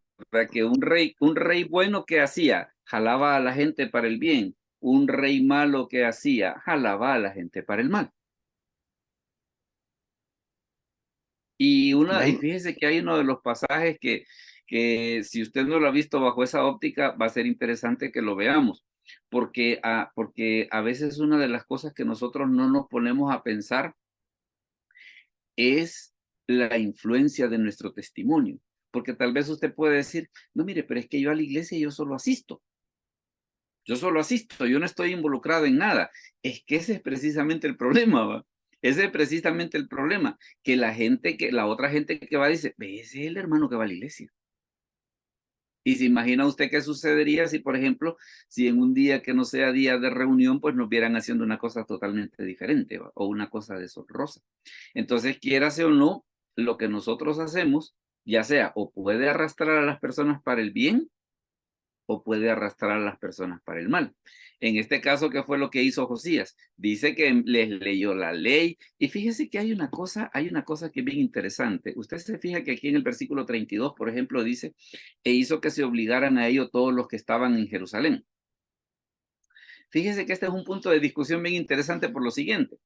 Que un rey bueno que hacía, jalaba a la gente para el bien. Un rey malo que hacía, jalaba a la gente para el mal. Y Ahí- fíjese que hay uno de los pasajes que si usted no lo ha visto bajo esa óptica, va a ser interesante que lo veamos, porque a veces una de las cosas que nosotros no nos ponemos a pensar es la influencia de nuestro testimonio, porque tal vez usted puede decir, no, mire, pero es que yo a la iglesia yo solo asisto. Yo solo asisto, yo no estoy involucrado en nada. Es que ese es precisamente el problema, ¿va? Ese es precisamente el problema, que la otra gente que va dice, ve, ese es el hermano que va a la iglesia. Y se imagina usted qué sucedería si, por ejemplo, si en un día que no sea día de reunión, pues nos vieran haciendo una cosa totalmente diferente, ¿va? O una cosa deshonrosa. Entonces, quiérase o no, lo que nosotros hacemos, ya sea o puede arrastrar a las personas para el bien, o puede arrastrar a las personas para el mal. En este caso, ¿qué fue lo que hizo Josías? Dice que les leyó la ley y fíjese que hay una cosa que es bien interesante. Usted se fija que aquí en el versículo 32, por ejemplo, dice, e hizo que se obligaran a ello todos los que estaban en Jerusalén. Fíjese que este es un punto de discusión bien interesante por lo siguiente,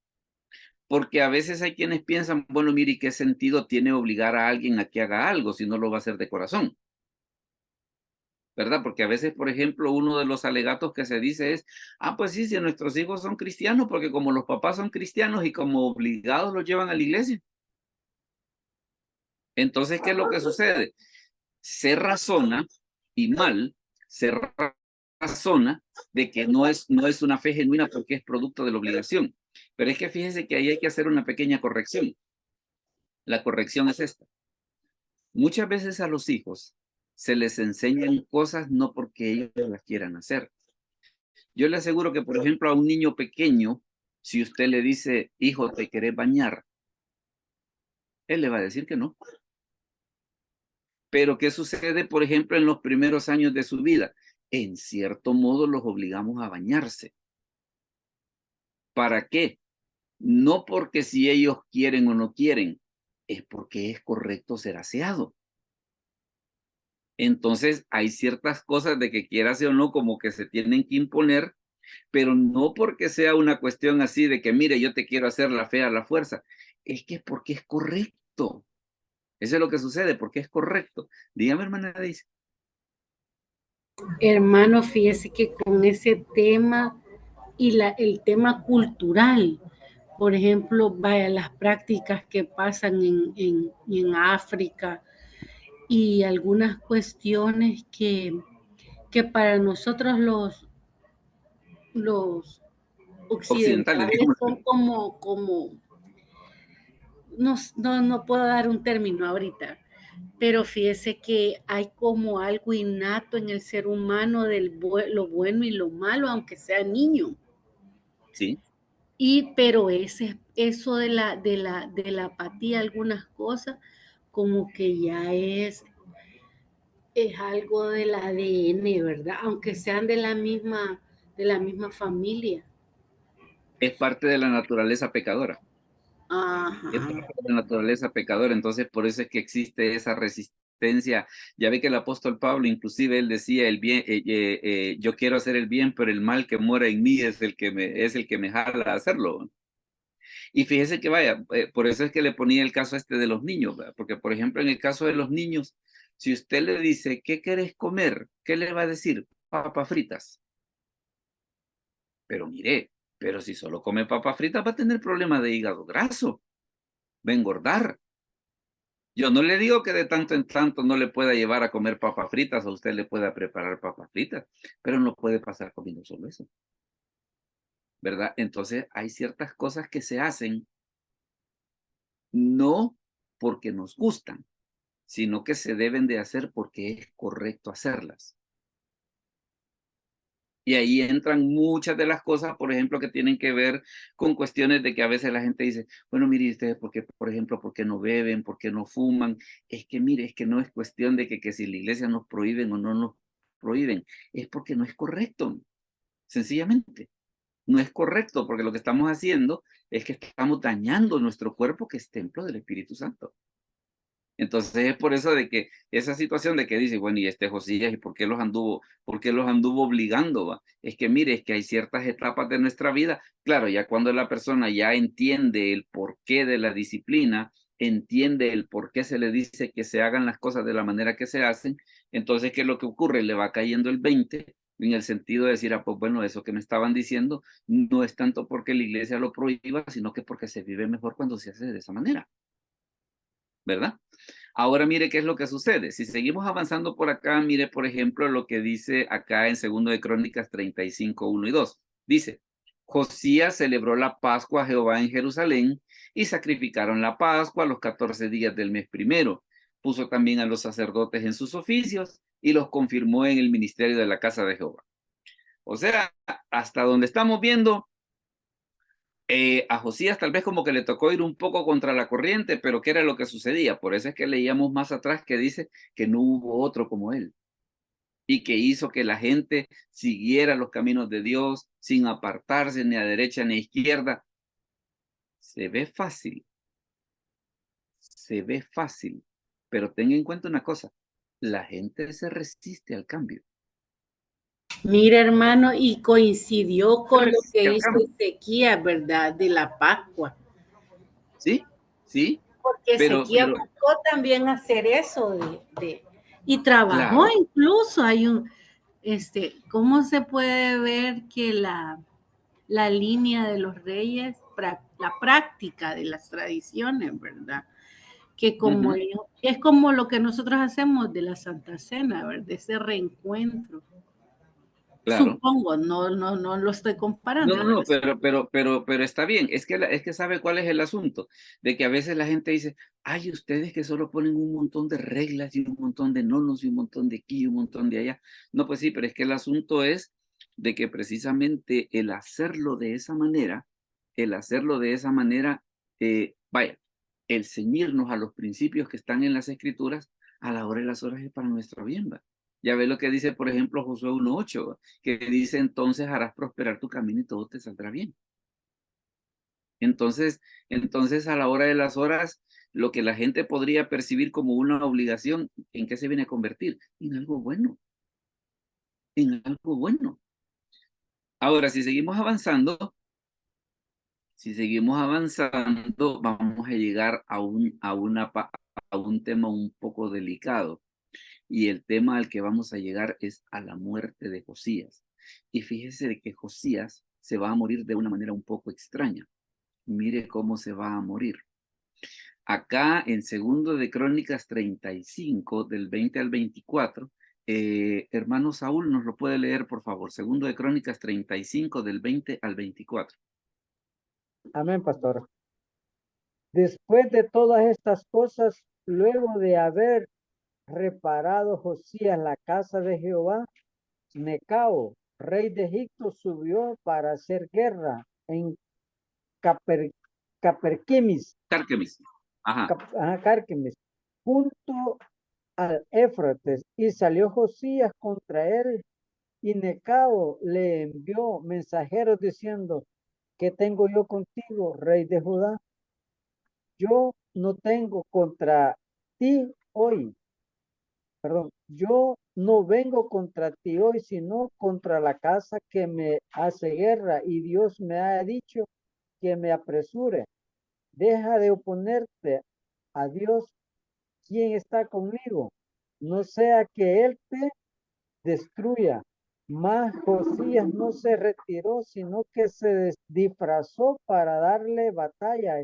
porque a veces hay quienes piensan, bueno, mire, ¿qué sentido tiene obligar a alguien a que haga algo si no lo va a hacer de corazón? ¿Verdad? Porque a veces, por ejemplo, uno de los alegatos que se dice es, pues sí, si nuestros hijos son cristianos, porque como los papás son cristianos y como obligados los llevan a la iglesia. Entonces, ¿qué es lo que sucede? Se razona, y mal, se razona de que no es una fe genuina porque es producto de la obligación. Pero es que fíjese que ahí hay que hacer una pequeña corrección. La corrección es esta. Muchas veces a los hijos se les enseñan cosas no porque ellos las quieran hacer. Yo le aseguro que, por ejemplo, a un niño pequeño, si usted le dice, hijo, ¿te querés bañar? Él le va a decir que no. Pero, ¿qué sucede, por ejemplo, en los primeros años de su vida? En cierto modo los obligamos a bañarse. ¿Para qué? No porque si ellos quieren o no quieren, es porque es correcto ser aseado. Entonces, hay ciertas cosas de que quieras o no, como que se tienen que imponer, pero no porque sea una cuestión así de que, mire, yo te quiero hacer la fe a la fuerza. Es que es porque es correcto. Eso es lo que sucede, porque es correcto. Dígame, hermana Daisy. Hermano, fíjese que con ese tema y el tema cultural, por ejemplo, vaya, las prácticas que pasan en África y algunas cuestiones que para nosotros los Occidentales, occidentales digamos. son como no puedo dar un término ahorita, pero fíjese que hay como algo innato en el ser humano lo bueno y lo malo, aunque sea niño. Sí. Pero eso de la apatía, algunas cosas, como que ya es algo del ADN, ¿verdad? Aunque sean de la misma familia. Es parte de la naturaleza pecadora. Es Ajá. parte de la naturaleza pecadora. Entonces, por eso es que existe esa resistencia. Ya ve que el apóstol Pablo, inclusive, él decía, el bien, yo quiero hacer el bien, pero el mal que mora en mí es el que me jala a hacerlo. Y fíjese que vaya, por eso es que le ponía el caso este de los niños, ¿verdad? Porque, por ejemplo, en el caso de los niños, si usted le dice, ¿qué querés comer? ¿Qué le va a decir? Papas fritas. Pero mire, pero si solo come papas fritas va a tener problemas de hígado graso, va a engordar. Yo no le digo que de tanto en tanto no le pueda llevar a comer papas fritas o usted le pueda preparar papas fritas, pero no puede pasar comiendo solo eso, ¿verdad? Entonces hay ciertas cosas que se hacen no porque nos gustan, sino que se deben de hacer porque es correcto hacerlas. Y ahí entran muchas de las cosas, por ejemplo, que tienen que ver con cuestiones de que a veces la gente dice, bueno, mire, ustedes, por ejemplo, ¿por qué no beben? ¿Por qué no fuman? Es que, mire, es que no es cuestión de que si la iglesia nos prohíben o no nos prohíben, es porque no es correcto, sencillamente. No es correcto, porque lo que estamos haciendo es que estamos dañando nuestro cuerpo, que es templo del Espíritu Santo. Entonces es por eso de que esa situación de que dice, bueno, y este Josías, ¿y por qué los anduvo obligando? Va? Es que mire, es que hay ciertas etapas de nuestra vida, claro, ya cuando la persona ya entiende el porqué de la disciplina, entiende el por qué se le dice que se hagan las cosas de la manera que se hacen, entonces, ¿qué es lo que ocurre? Le va cayendo el 20 en el sentido de decir, pues bueno, eso que me estaban diciendo no es tanto porque la iglesia lo prohíba, sino que porque se vive mejor cuando se hace de esa manera, ¿verdad? Ahora mire qué es lo que sucede. Si seguimos avanzando por acá, mire, por ejemplo, lo que dice acá en 2 de Crónicas 35, 1 y 2. Dice, Josías celebró la Pascua a Jehová en Jerusalén y sacrificaron la Pascua a los 14 días del mes primero. Puso también a los sacerdotes en sus oficios y los confirmó en el ministerio de la casa de Jehová. O sea, hasta donde estamos viendo, a Josías tal vez como que le tocó ir un poco contra la corriente, pero ¿qué era lo que sucedía? Por eso es que leíamos más atrás que dice que no hubo otro como él y que hizo que la gente siguiera los caminos de Dios sin apartarse ni a derecha ni a izquierda. Se ve fácil, pero tenga en cuenta una cosa, la gente se resiste al cambio. Mira, hermano, y coincidió con lo Resiste que al hizo cambio. Ezequías, ¿verdad? De la Pascua. Sí, Porque pero Ezequías buscó también hacer eso y trabajó claro. incluso. Hay ¿cómo se puede ver que la línea de los reyes, la práctica de las tradiciones, ¿verdad? Que como es como lo que nosotros hacemos de la Santa Cena, ¿verdad? De ese reencuentro. Claro. Supongo, no lo estoy comparando. No, pero está bien. Es que sabe cuál es el asunto, de que a veces la gente dice, ay, ustedes que solo ponen un montón de reglas y un montón de nonos y un montón de aquí y un montón de allá. No, pues sí, pero es que el asunto es de que precisamente el hacerlo de esa manera, vaya, el ceñirnos a los principios que están en las escrituras, a la hora de las horas es para nuestro bien, ¿va? Ya ve lo que dice, por ejemplo, Josué 1:8, que dice, entonces harás prosperar tu camino y todo te saldrá bien. Entonces, a la hora de las horas, lo que la gente podría percibir como una obligación, ¿en qué se viene a convertir? En algo bueno. Ahora, si seguimos avanzando, vamos a llegar a un tema un poco delicado. Y el tema al que vamos a llegar es a la muerte de Josías. Y fíjese de que Josías se va a morir de una manera un poco extraña. Mire cómo se va a morir. Acá en 2 de Crónicas 35, del 20 al 24, hermano Saúl, ¿nos lo puede leer, por favor? 2 de Crónicas 35, del 20 al 24. Amén, pastor. Después de todas estas cosas, luego de haber reparado Josías la casa de Jehová, Necao, rey de Egipto, subió para hacer guerra en Caperquemis, Carquemis. Ajá. Carquemis, junto al Éfrates, y salió Josías contra él, y Necao le envió mensajeros diciendo, ¿qué tengo yo contigo, rey de Judá? Yo no tengo contra ti hoy, yo no vengo contra ti hoy, sino contra la casa que me hace guerra, y Dios me ha dicho que me apresure. Deja de oponerte a Dios, quien está conmigo, no sea que Él te destruya. Mas Josías no se retiró, sino que se disfrazó para darle batalla,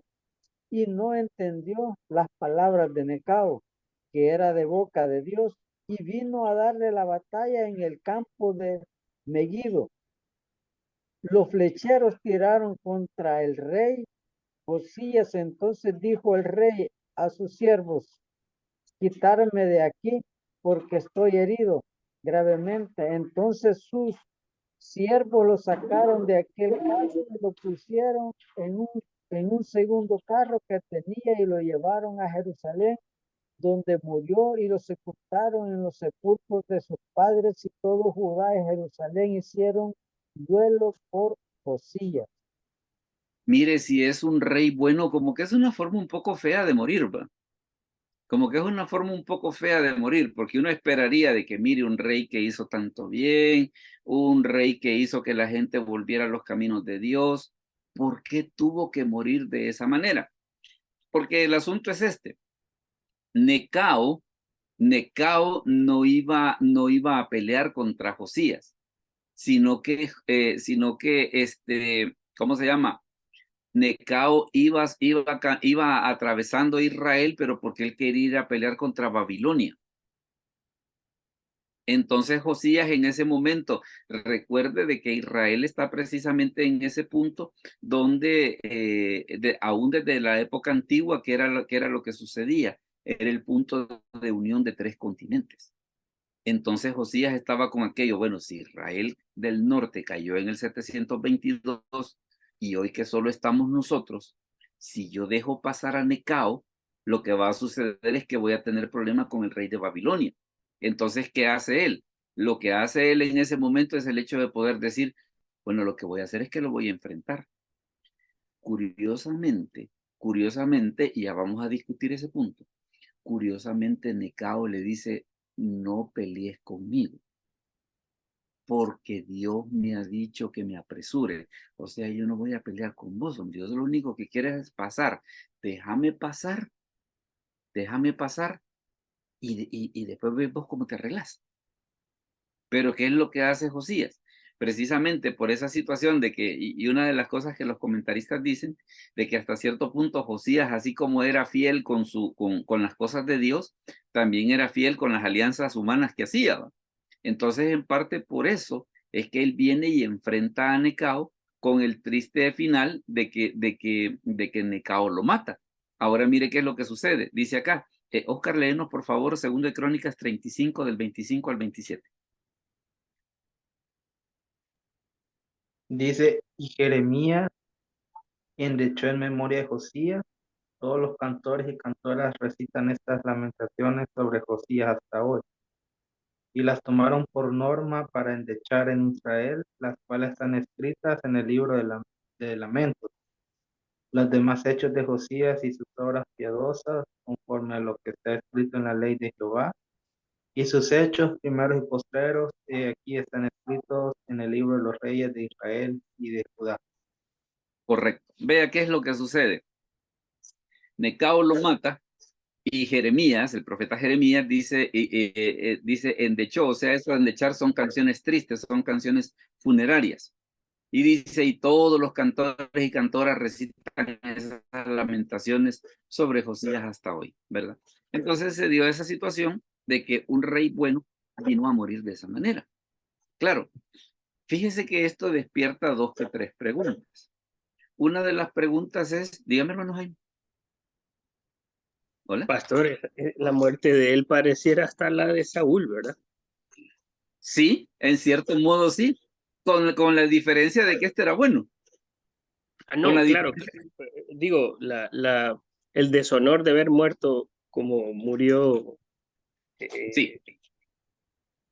y no entendió las palabras de Necao, que era de boca de Dios, y vino a darle la batalla en el campo de Megiddo. Los flecheros tiraron contra el rey Josías. Entonces dijo el rey a sus siervos, quitarme de aquí, porque estoy herido gravemente. Entonces sus siervos lo sacaron de aquel carro y lo pusieron en un segundo carro que tenía, y lo llevaron a Jerusalén, donde murió, y lo sepultaron en los sepulcros de sus padres, y todo Judá y Jerusalén hicieron duelo por Josías. Mire, si es un rey bueno, como que es una forma un poco fea de morir, ¿va? Como que es una forma un poco fea de morir, porque uno esperaría de que mire un rey que hizo tanto bien, un rey que hizo que la gente volviera a los caminos de Dios. ¿Por qué tuvo que morir de esa manera? Porque el asunto es este. Necao no iba a pelear contra Josías, sino que ¿cómo se llama? Necao iba atravesando Israel, pero porque él quería ir a pelear contra Babilonia. Entonces Josías en ese momento, recuerde de que Israel está precisamente en ese punto donde aún desde la época antigua, que era lo que sucedía, era el punto de unión de 3 continentes. Entonces Josías estaba con aquello, bueno, si Israel del norte cayó en el 722 y hoy que solo estamos nosotros, si yo dejo pasar a Necao, lo que va a suceder es que voy a tener problemas con el rey de Babilonia. Entonces, ¿qué hace él? Lo que hace él en ese momento es el hecho de poder decir, bueno, lo que voy a hacer es que lo voy a enfrentar. Curiosamente, y ya vamos a discutir ese punto, curiosamente Necao le dice, no pelees conmigo, porque Dios me ha dicho que me apresure. O sea, yo no voy a pelear con vos, Dios lo único que quiere es pasar. Déjame pasar y después ves vos cómo te arreglas. Pero ¿qué es lo que hace Josías? Precisamente por esa situación de que, y una de las cosas que los comentaristas dicen, de que hasta cierto punto Josías, así como era fiel con las cosas de Dios, también era fiel con las alianzas humanas que hacía, ¿va? Entonces, en parte por eso es que él viene y enfrenta a Necao con el triste final de que Necao lo mata. Ahora mire qué es lo que sucede. Dice acá, Oscar, léenos por favor, 2 de Crónicas 35 del 25 al 27. Dice, y Jeremías endechó en memoria de Josías. Todos los cantores y cantoras recitan estas lamentaciones sobre Josías hasta hoy, y las tomaron por norma para endechar en Israel, las cuales están escritas en el libro de Lamentos. Los demás hechos de Josías y sus obras piadosas, conforme a lo que está escrito en la ley de Jehová, y sus hechos primeros y postreros, aquí están escritos en el libro de los reyes de Israel y de Judá. Correcto. Vea qué es lo que sucede. Necao lo mata y Jeremías, el profeta Jeremías, dice endechó, o sea, eso de endechar son canciones tristes, son canciones funerarias. Y dice, y todos los cantores y cantoras recitan esas lamentaciones sobre Josías hasta hoy, ¿verdad? Entonces se dio esa situación de que un rey bueno vino a morir de esa manera. Claro, fíjese que esto despierta 2 que 3 preguntas. Una de las preguntas es, dígame, hermano Jaime. Hola. Pastor, la muerte de él pareciera hasta la de Saúl, ¿verdad? Sí, en cierto modo sí, con la diferencia de que este era bueno. No, claro, digo, el deshonor de haber muerto como murió. Sí,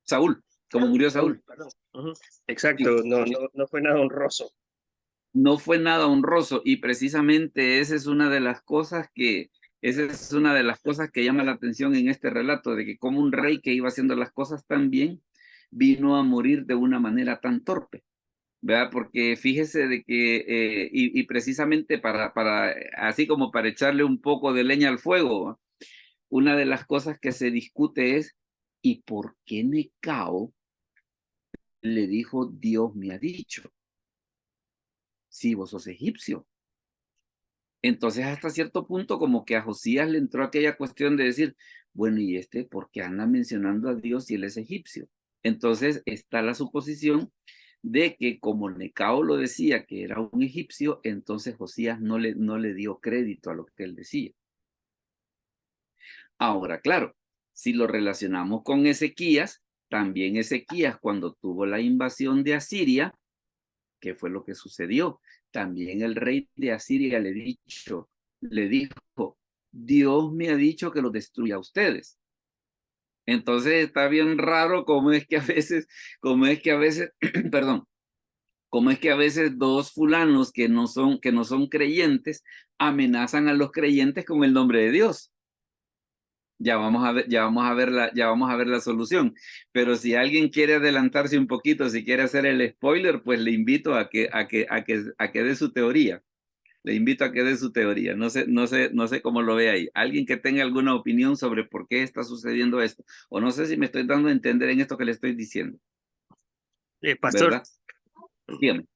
Saúl, como murió Saúl. Perdón. Exacto, Sí. No fue nada honroso. No fue nada honroso y precisamente esa es una de las cosas que llama la atención en este relato, de que como un rey que iba haciendo las cosas tan bien, vino a morir de una manera tan torpe, ¿verdad? Porque fíjese de que, y precisamente así como para echarle un poco de leña al fuego, una de las cosas que se discute es, ¿y por qué Necao le dijo, Dios me ha dicho? Si vos sos egipcio. Entonces, hasta cierto punto, como que a Josías le entró aquella cuestión de decir, bueno, ¿y por qué anda mencionando a Dios si él es egipcio? Entonces, está la suposición de que como Necao lo decía que era un egipcio, entonces Josías no le dio crédito a lo que él decía. Ahora, claro, si lo relacionamos con Ezequías, también Ezequías cuando tuvo la invasión de Asiria, ¿qué fue lo que sucedió? También el rey de Asiria le dijo, Dios me ha dicho que los destruya a ustedes. Entonces está bien raro cómo es que a veces, perdón, cómo es que a veces 2 fulanos que no son creyentes amenazan a los creyentes con el nombre de Dios. Ya vamos a ver la solución. Pero si alguien quiere adelantarse un poquito, si quiere hacer el spoiler, pues le invito a que dé su teoría. Le invito a que dé su teoría. No sé cómo lo ve ahí. Alguien que tenga alguna opinión sobre por qué está sucediendo esto. O no sé si me estoy dando a entender en esto que le estoy diciendo. Pastor, ¿Verdad? Dígame.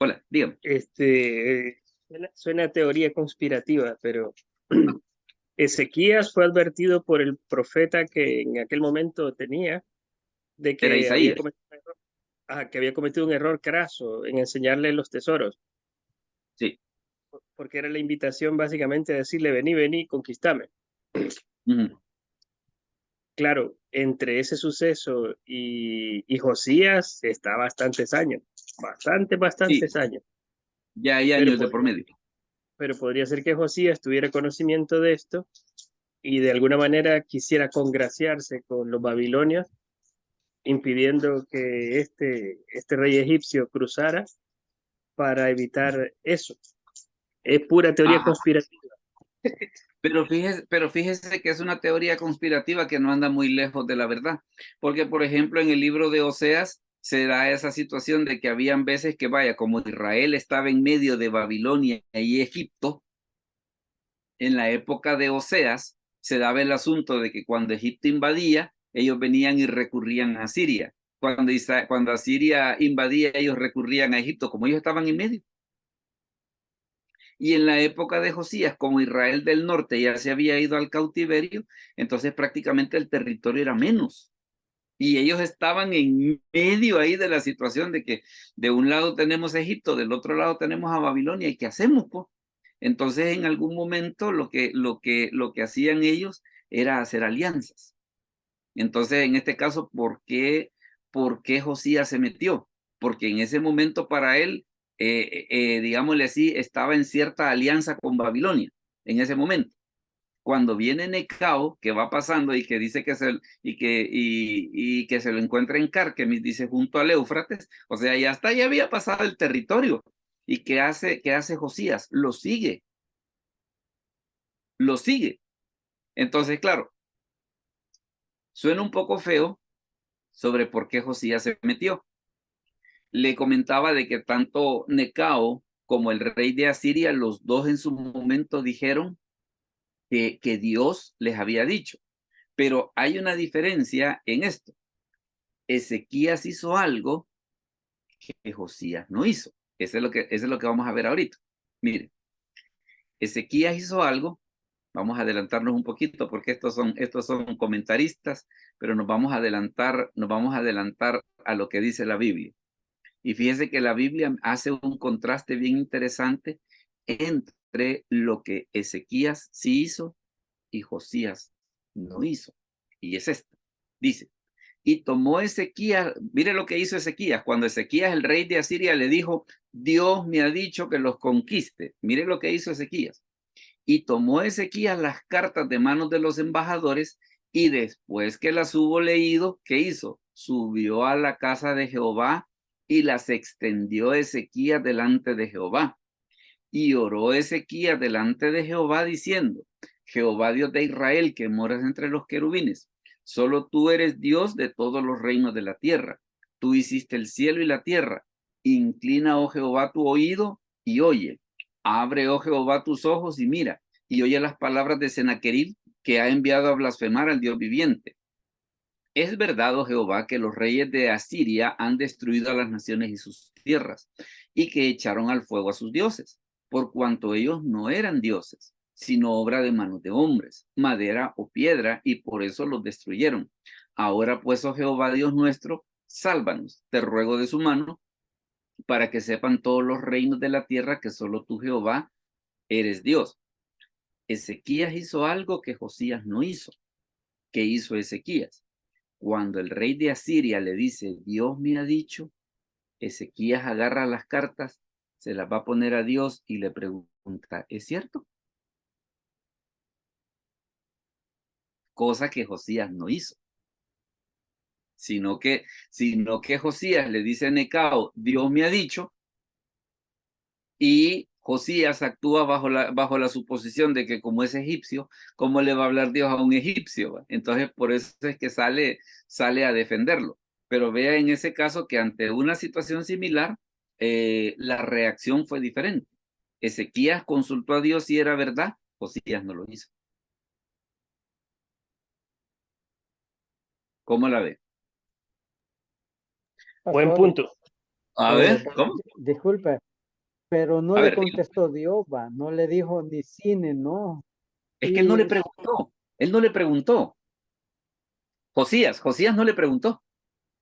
Hola, dígame. suena a teoría conspirativa, pero Ezequías fue advertido por el profeta que en aquel momento tenía de Era que Isaías. que había cometido un error craso en enseñarle los tesoros, Sí. porque era la invitación básicamente a decirle, vení, vení, conquistame. Ujú. Claro, entre ese suceso y Josías está bastantes años, bastantes Sí, años. ya hay Pero años de por medio. podría ser que Josías tuviera conocimiento de esto y de alguna manera quisiera congraciarse con los babilonios, impidiendo que este rey egipcio cruzara para evitar eso. Es pura teoría Ah, conspirativa. pero fíjese que es una teoría conspirativa que no anda muy lejos de la verdad. Porque, por ejemplo, en el libro de Oseas se da esa situación de que habían veces que, vaya, como Israel estaba en medio de Babilonia y Egipto, en la época de Oseas se daba el asunto de que cuando Egipto invadía, ellos venían y recurrían a Siria. Cuando Asiria invadía, ellos recurrían a Egipto, como ellos estaban en medio. Y en la época de Josías, como Israel del norte ya se había ido al cautiverio, entonces prácticamente el territorio era menos. Y ellos estaban en medio ahí de la situación de que de un lado tenemos Egipto, del otro lado tenemos a Babilonia, ¿y qué hacemos, pues? Entonces en algún momento lo que hacían ellos era hacer alianzas. Entonces en este caso, por qué Josías se metió? Porque en ese momento para él, digámosle así, estaba en cierta alianza con Babilonia, en ese momento. Cuando viene Necao, que va pasando y que dice que se lo encuentra en Carquemis, dice junto al Éufrates, o sea, ya había pasado el territorio. ¿Y qué hace Josías? Lo sigue. Entonces, claro, suena un poco feo sobre por qué Josías se metió. Le comentaba de que tanto Necao como el rey de Asiria, los dos en su momento dijeron que Dios les había dicho. Pero hay una diferencia en esto. Ezequías hizo algo que Josías no hizo. Eso es lo que vamos a ver ahorita. Mire, Ezequías hizo algo. Vamos a adelantarnos un poquito porque estos son comentaristas, pero nos vamos a adelantar a lo que dice la Biblia. Y fíjese que la Biblia hace un contraste bien interesante entre lo que Ezequías sí hizo y Josías no hizo. Y es esto. Dice, y tomó Ezequías, mire lo que hizo Ezequías, cuando Ezequías, el rey de Asiria, le dijo, Dios me ha dicho que los conquiste. Mire lo que hizo Ezequías. Y tomó Ezequías las cartas de manos de los embajadores y después que las hubo leído, ¿qué hizo? Subió a la casa de Jehová y las extendió Ezequías delante de Jehová. Y oró Ezequías delante de Jehová diciendo, Jehová Dios de Israel, que moras entre los querubines, solo tú eres Dios de todos los reinos de la tierra. Tú hiciste el cielo y la tierra. Inclina, oh Jehová, tu oído y oye. Abre, oh Jehová, tus ojos y mira, y oye las palabras de Sennacherib, que ha enviado a blasfemar al Dios viviente. Es verdad, oh Jehová, que los reyes de Asiria han destruido a las naciones y sus tierras, y que echaron al fuego a sus dioses, por cuanto ellos no eran dioses, sino obra de manos de hombres, madera o piedra, y por eso los destruyeron. Ahora pues, oh Jehová Dios nuestro, sálvanos, te ruego de su mano, para que sepan todos los reinos de la tierra que solo tú, Jehová, eres Dios. Ezequías hizo algo que Josías no hizo. ¿Qué hizo Ezequías? Cuando el rey de Asiria le dice, Dios me ha dicho, Ezequías agarra las cartas, se las va a poner a Dios y le pregunta, ¿es cierto? Cosa que Josías no hizo. Sino que Josías le dice a Necao, Dios me ha dicho, y Josías actúa bajo la suposición de que como es egipcio, ¿cómo le va a hablar Dios a un egipcio? Entonces, por eso es que sale a defenderlo. Pero vea en ese caso que ante una situación similar, la reacción fue diferente. Ezequías consultó a Dios si era verdad, Josías no lo hizo. ¿Cómo la ve? Buen Pastor, punto. A ver, ¿cómo? disculpe, pero no A le ver, diga. contestó Dios, va, no le dijo ni sí ni no. Es que él no le Y, preguntó. Él no le preguntó. Josías no le preguntó.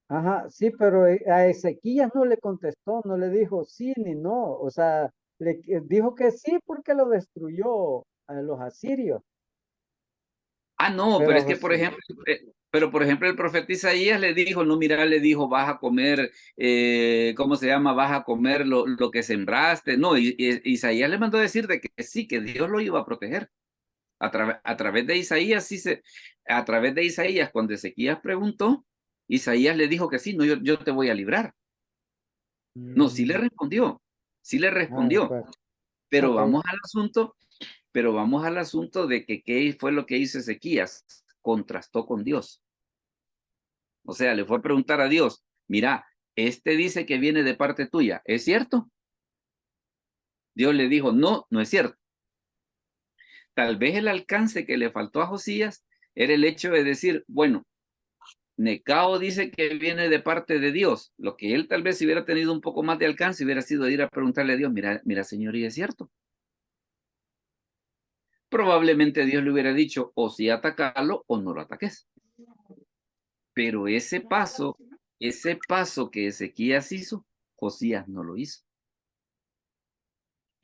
ajá, sí, pero a Ezequías no le contestó, no le dijo sí ni no. O sea, dijo que sí porque lo destruyó a los asirios. Ah, no, pero Pero es que, por José, ejemplo, el profeta Isaías le dijo, no, mira, le dijo, vas a comer, ¿cómo se llama? Vas a comer lo que sembraste. No, Isaías le mandó a decir de que sí, que Dios lo iba a proteger. A través de Isaías, a través de Isaías, cuando Ezequías preguntó, Isaías le dijo que sí, no, yo te voy a librar. No, sí le respondió, pues, pero ok. vamos al asunto de que qué fue lo que hizo Ezequías, contrastó con Dios. O sea, le fue a preguntar a Dios, mira, este dice que viene de parte tuya, ¿es cierto? Dios le dijo, no, no es cierto. Tal vez el alcance que le faltó a Josías era el hecho de decir, bueno, Necao dice que viene de parte de Dios. Lo que él tal vez si hubiera tenido un poco más de alcance hubiera sido ir a preguntarle a Dios, mira, Señor, ¿y es cierto? Probablemente Dios le hubiera dicho, o si atacarlo o no lo ataques. Pero ese paso que Ezequías hizo, Josías no lo hizo.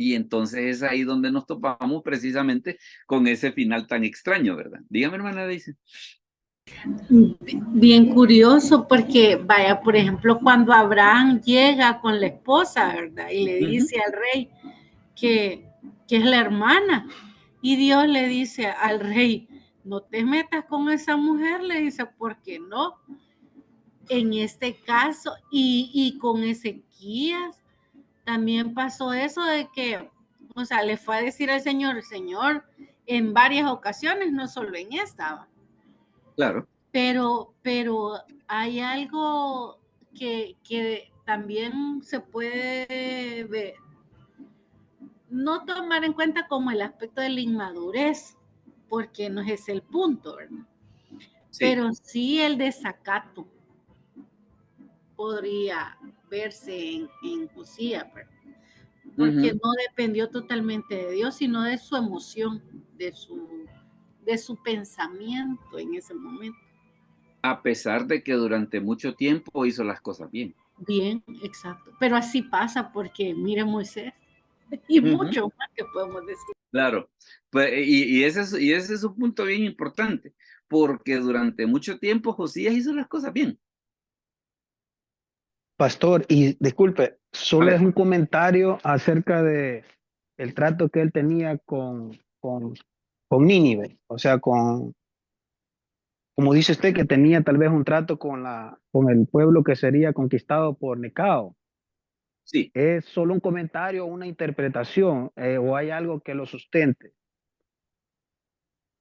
Y entonces es ahí donde nos topamos precisamente con ese final tan extraño, ¿verdad? Dígame, hermana, dice. Bien curioso porque, vaya, por ejemplo, cuando Abraham llega con la esposa, ¿verdad? Y le dice al rey que, que es la hermana. Y Dios le dice al rey, no te metas con esa mujer, le dice, ¿por qué no? En este caso, y con Ezequías también pasó eso de que, o sea, le fue a decir al Señor, Señor, en varias ocasiones, no solo en esta. Claro. Pero hay algo que también se puede ver, no tomar en cuenta como el aspecto de la inmadurez, porque no es el punto, ¿verdad? Sí. Pero sí el desacato podría verse en Josías, porque no dependió totalmente de Dios, sino de su emoción, de su pensamiento en ese momento. A pesar de que durante mucho tiempo hizo las cosas bien. Bien, exacto. Pero así pasa porque mira Moisés y mucho más que podemos decir. Claro, pues, y ese es un punto bien importante, porque durante mucho tiempo Josías hizo las cosas bien. Pastor, y disculpe, A solo es ver, un comentario acerca de el trato que él tenía con Nínive, o sea, como dice usted, que tenía tal vez un trato con el pueblo que sería conquistado por Necao. sí, ¿Es solo un comentario, una interpretación, o hay algo que lo sustente?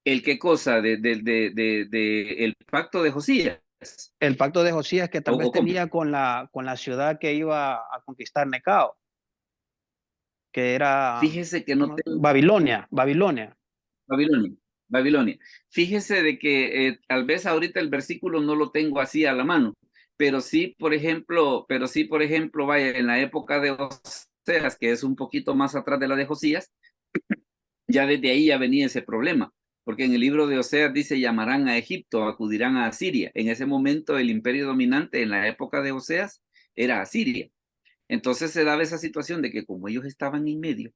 el qué cosa el pacto de Josías, El pacto de Josías que tal vez o cómo. tenía con la ciudad que iba a conquistar Necao, que era Fíjese que no tengo Babilonia. Babilonia, Babilonia. Fíjese de que tal vez ahorita el versículo no lo tengo así a la mano, pero sí, por ejemplo, vaya, en la época de Oseas, que es un poquito más atrás de la de Josías, ya desde ahí ya venía ese problema, porque en el libro de Oseas dice, llamarán a Egipto, acudirán a Asiria. En ese momento el imperio dominante en la época de Oseas era Asiria. Entonces se daba esa situación de que como ellos estaban en medio,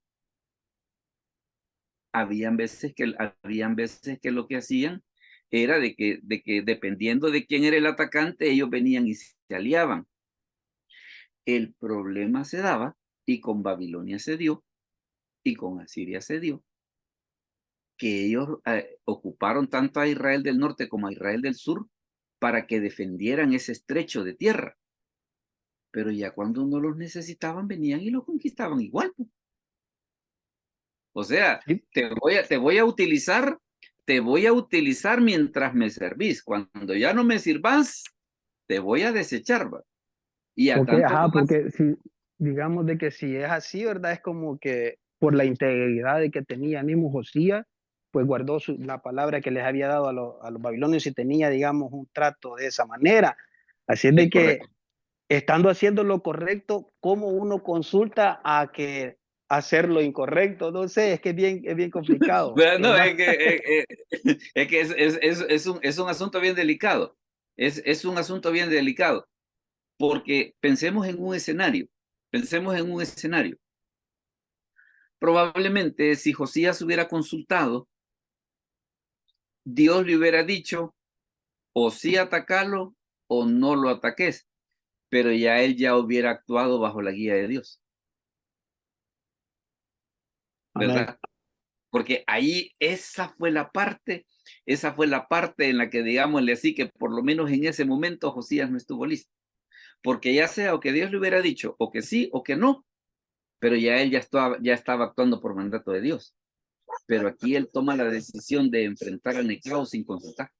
habían veces que lo que hacían era de que dependiendo de quién era el atacante, ellos venían y se aliaban. El problema se daba, y con Babilonia se dio, y con Asiria se dio, que ellos ocuparon tanto a Israel del norte como a Israel del sur para que defendieran ese estrecho de tierra. Pero ya cuando no los necesitaban, venían y lo conquistaban igual. O sea, ¿Sí? te voy a utilizar mientras me servís. Cuando ya no me sirvas, te voy a desechar, ¿va? Y a Porque, tanto ajá, como así. porque si, digamos de que si es así, ¿verdad? Es como que por la integridad de que tenía mismo Josías, pues guardó la palabra que les había dado a los babilonios y tenía, digamos, un trato de esa manera. Así es de Es que, correcto. estando haciendo lo correcto, ¿cómo uno consulta a que hacer lo incorrecto? No sé, es que es bien complicado. Pero Es no, más, es que es un asunto bien delicado. Es un asunto bien delicado. Porque pensemos en un escenario. Pensemos en un escenario. Probablemente si Josías hubiera consultado, Dios le hubiera dicho, o sí atacarlo o no lo ataques, pero ya él ya hubiera actuado bajo la guía de Dios, amén. ¿verdad? Porque ahí esa fue la parte en la que, digámosle así, que por lo menos en ese momento Josías no estuvo listo. Porque ya sea o que Dios le hubiera dicho, o que sí o que no, pero ya él ya estaba actuando por mandato de Dios. Pero aquí él toma la decisión de enfrentar a Necao sin consultar.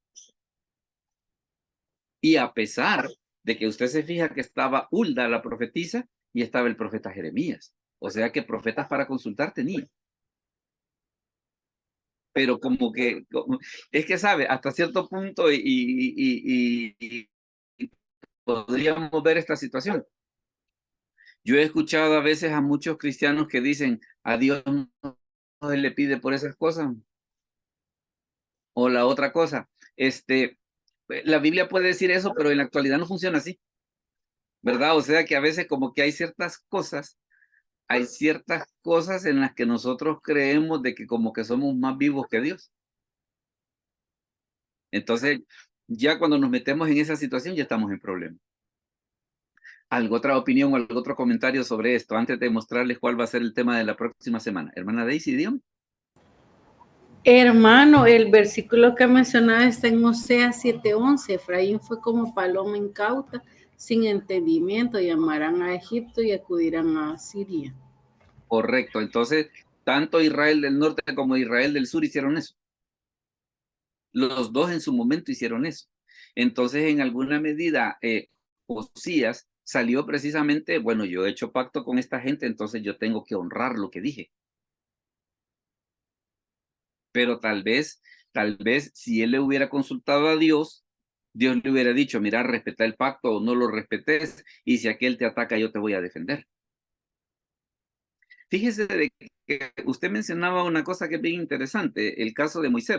Y a pesar de que usted se fija que estaba Hulda, la profetisa, y estaba el profeta Jeremías. O sea que profetas para consultar tenía. Pero es que sabe, hasta cierto punto y podríamos ver esta situación. Yo he escuchado a veces a muchos cristianos que dicen, a Dios no se le pide por esas cosas. O la otra cosa, la Biblia puede decir eso, pero en la actualidad no funciona así, ¿verdad? O sea que a veces como que hay ciertas cosas en las que nosotros creemos de que como que somos más vivos que Dios. Entonces, ya cuando nos metemos en esa situación, ya estamos en problema. ¿Alguna otra opinión o algún otro comentario sobre esto antes de mostrarles cuál va a ser el tema de la próxima semana? Hermana Daisy, dígame. Hermano, el versículo que mencionaba está en Oseas 7:11. Efraín fue como paloma incauta, sin entendimiento, llamarán a Egipto y acudirán a Siria. Correcto. Entonces, tanto Israel del norte como Israel del sur hicieron eso. Los dos en su momento hicieron eso. Entonces, en alguna medida, Josías salió precisamente, bueno, yo he hecho pacto con esta gente, entonces yo tengo que honrar lo que dije. Pero tal vez, si él le hubiera consultado a Dios, Dios le hubiera dicho, mira, respeta el pacto o no lo respetes, y si aquel te ataca, yo te voy a defender. Fíjese de que usted mencionaba una cosa que es bien interesante, el caso de Moisés,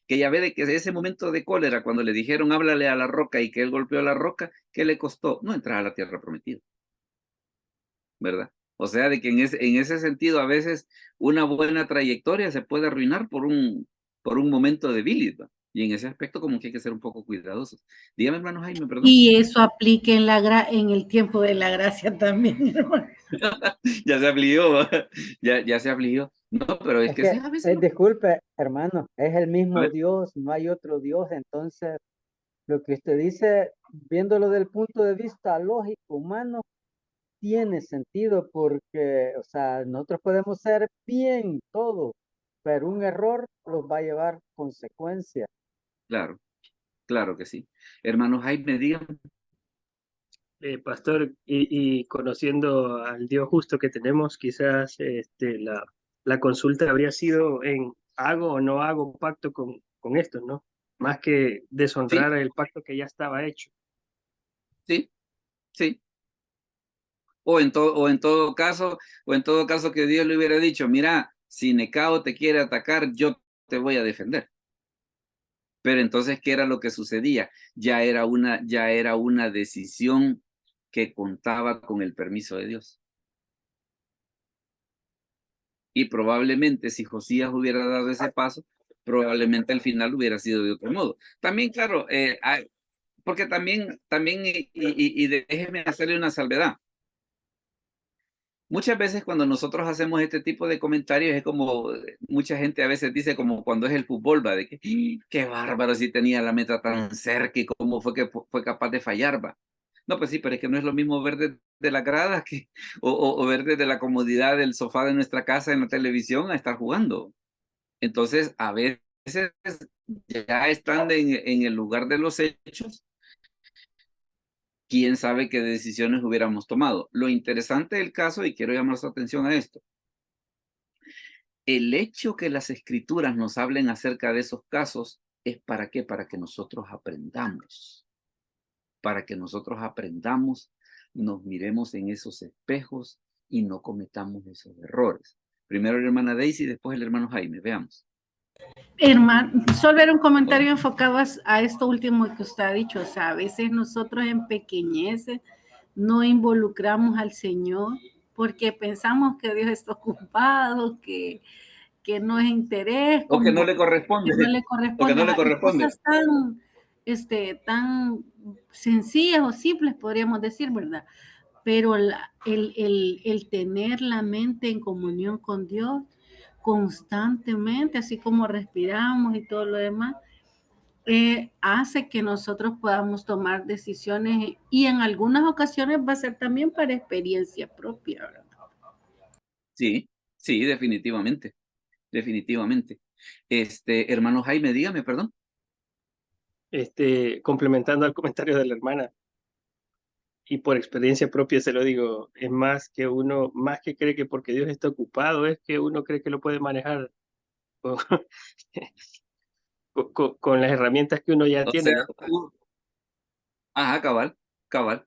que ya ve de que ese momento de cólera, cuando le dijeron háblale a la roca y que él golpeó a la roca, ¿qué le costó? No entrar a la tierra prometida, ¿verdad? O sea, de que en ese sentido a veces una buena trayectoria se puede arruinar por un momento de debilidad. Y en ese aspecto como que hay que ser un poco cuidadosos. Dígame, hermano Jaime, perdón. Y eso aplica en el tiempo de la gracia también, hermano. Ya se afligió, ya se afligió. No, pero es que sí, a veces disculpe, hermano, es el A mismo ver. Dios, no hay otro Dios. Entonces, lo que usted dice, viéndolo del punto de vista lógico, humano, tiene sentido porque, o sea, nosotros podemos ser bien todo, pero un error los va a llevar consecuencias. Claro, claro que sí. Hermano Jaime, dígame. Pastor, y conociendo al Dios justo que tenemos, quizás la consulta habría sido en hago o no hago pacto con esto, ¿no? Más que Sí, deshonrar el pacto que ya estaba hecho. sí, sí. O en todo caso que Dios le hubiera dicho, mira, si Necao te quiere atacar, yo te voy a defender. Pero entonces, ¿qué era lo que sucedía? Ya era una decisión que contaba con el permiso de Dios. Y probablemente si Josías hubiera dado ese paso, probablemente al final hubiera sido de otro modo. También, claro, porque también y déjeme hacerle una salvedad. Muchas veces cuando nosotros hacemos este tipo de comentarios es como mucha gente a veces dice como cuando es el fútbol, va, de que qué bárbaro si tenía la meta tan cerca y cómo fue que fue capaz de fallar, va. No, pues sí, pero es que no es lo mismo ver de la grada o ver desde la comodidad del sofá de nuestra casa en la televisión a estar jugando. Entonces, a veces ya estando en el lugar de los hechos, quién sabe qué decisiones hubiéramos tomado. Lo interesante del caso, y quiero llamar su atención a esto, el hecho que las escrituras nos hablen acerca de esos casos es ¿para qué? Para que nosotros aprendamos. Para que nosotros aprendamos, nos miremos en esos espejos y no cometamos esos errores. Primero la hermana Daisy, después el hermano Jaime. Veamos. Hermano, solo era un comentario enfocado a esto último que usted ha dicho. O sea, a veces nosotros en pequeñeces no involucramos al Señor porque pensamos que Dios está ocupado, que no es interés, O que no como le corresponde. que no le O que corresponde. no le corresponde. Cosas tan sencillas o simples, podríamos decir, ¿verdad? Pero el tener la mente en comunión con Dios constantemente, así como respiramos y todo lo demás, hace que nosotros podamos tomar decisiones y en algunas ocasiones va a ser también para experiencia propia, ¿verdad? Sí, sí, definitivamente. Definitivamente. Hermano Jaime, dígame, perdón. Complementando al comentario de la hermana, y por experiencia propia se lo digo, es más que uno, más que cree que porque Dios está ocupado, es que uno cree que lo puede manejar con, con las herramientas que uno ya O tiene. sea, ajá, cabal, cabal.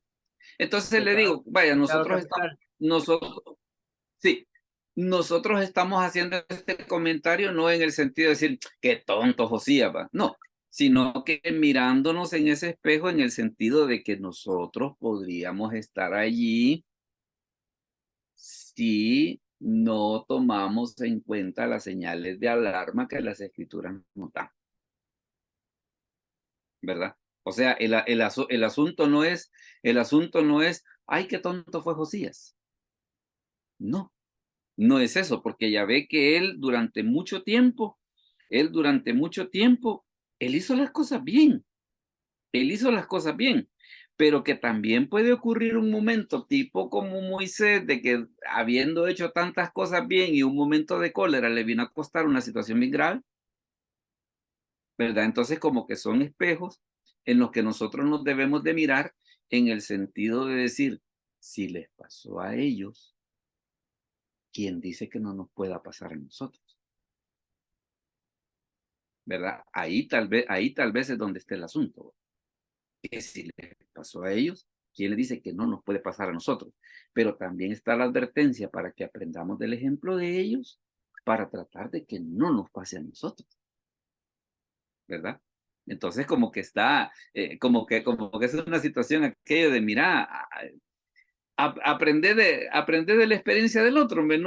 Entonces le Pecado, digo, vaya, pecado nosotros, sí, nosotros estamos haciendo este comentario no en el sentido de decir, qué tonto Josías, va. No, sino que mirándonos en ese espejo en el sentido de que nosotros podríamos estar allí si no tomamos en cuenta las señales de alarma que las escrituras nos dan, ¿verdad? O sea, el asunto no es, ay, qué tonto fue Josías. No, no es eso, porque ya ve que él durante mucho tiempo, él hizo las cosas bien. Él hizo las cosas bien, pero que también puede ocurrir un momento tipo como Moisés, de que habiendo hecho tantas cosas bien y un momento de cólera le vino a costar una situación bien grave, ¿verdad? Entonces como que son espejos en los que nosotros nos debemos de mirar en el sentido de decir, si les pasó a ellos, ¿quién dice que no nos pueda pasar a nosotros? ¿Verdad? Ahí tal vez es donde está el asunto. Que si les pasó a ellos, ¿quién les dice que no nos puede pasar a nosotros? Pero también está la advertencia para que aprendamos del ejemplo de ellos para tratar de que no nos pase a nosotros, ¿verdad? Entonces como que está, como que es una situación aquello de, mira, aprender de la experiencia del otro, hombre.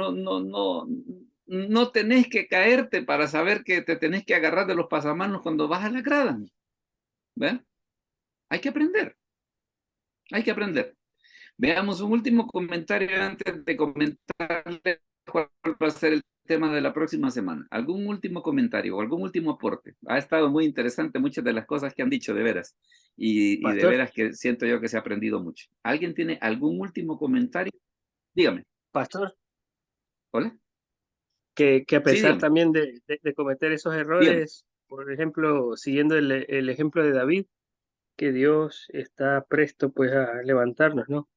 No tenés que caerte para saber que te tenés que agarrar de los pasamanos cuando vas a la grada, ¿verdad? Hay que aprender. Hay que aprender. Veamos un último comentario antes de comentarle cuál va a ser el tema de la próxima semana. ¿Algún último comentario o algún último aporte? Ha estado muy interesante muchas de las cosas que han dicho, de veras. Y de Pastor, veras que siento yo que se ha aprendido mucho. ¿Alguien tiene algún último comentario? Dígame. pastor, ¿Hola? que a Sí, pesar dígame. también de cometer esos Dígame. errores, por ejemplo, siguiendo el ejemplo de David, que Dios está presto pues a levantarnos, ¿no?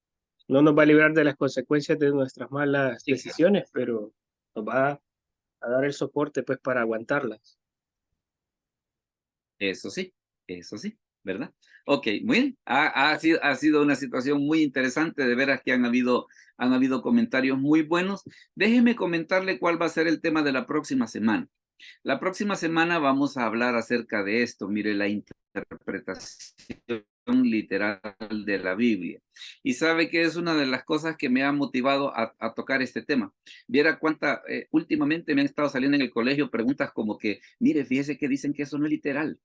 No nos va a librar de las consecuencias de nuestras malas Sí, claro. decisiones, pero nos va a dar el soporte pues para aguantarlas. Eso sí, ¿verdad? Ok, muy bien. Ha sido una situación muy interesante, de veras que han habido comentarios muy buenos. Déjeme comentarle cuál va a ser el tema de la próxima semana. La próxima semana vamos a hablar acerca de esto, mire, la interpretación literal de la Biblia. Y sabe que es una de las cosas que me ha motivado a tocar este tema. Viera últimamente me han estado saliendo en el colegio preguntas como que, mire, fíjese que dicen que eso no es literal.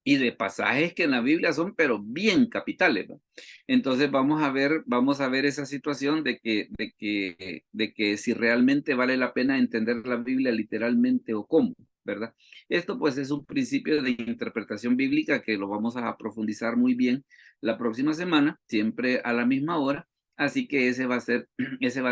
Y de pasajes que en la Biblia son, pero bien capitales, ¿no? Entonces vamos a ver esa situación de que si realmente vale la pena entender la Biblia literalmente o cómo, ¿verdad? Esto pues es un principio de interpretación bíblica que lo vamos a profundizar muy bien la próxima semana, siempre a la misma hora. Así que ese va a ser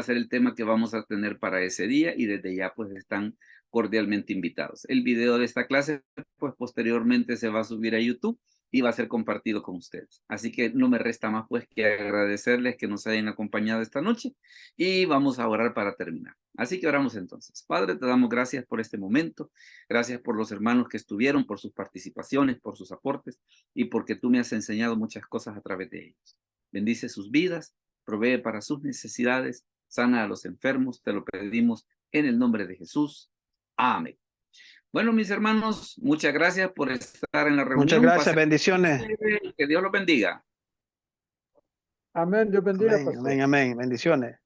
el tema que vamos a tener para ese día, y desde ya pues están cordialmente invitados. El video de esta clase pues posteriormente se va a subir a YouTube iba a ser compartido con ustedes. Así que no me resta más pues que agradecerles que nos hayan acompañado esta noche y vamos a orar para terminar. Así que oramos entonces. Padre, te damos gracias por este momento, gracias por los hermanos que estuvieron, por sus participaciones, por sus aportes y porque tú me has enseñado muchas cosas a través de ellos. Bendice sus vidas, provee para sus necesidades, sana a los enfermos, te lo pedimos en el nombre de Jesús. Amén. Bueno, mis hermanos, muchas gracias por estar en la reunión. Muchas gracias, Pasen- bendiciones. Que Dios los bendiga. Amén. Dios bendiga, Amén, pastor. amén, amén. Bendiciones.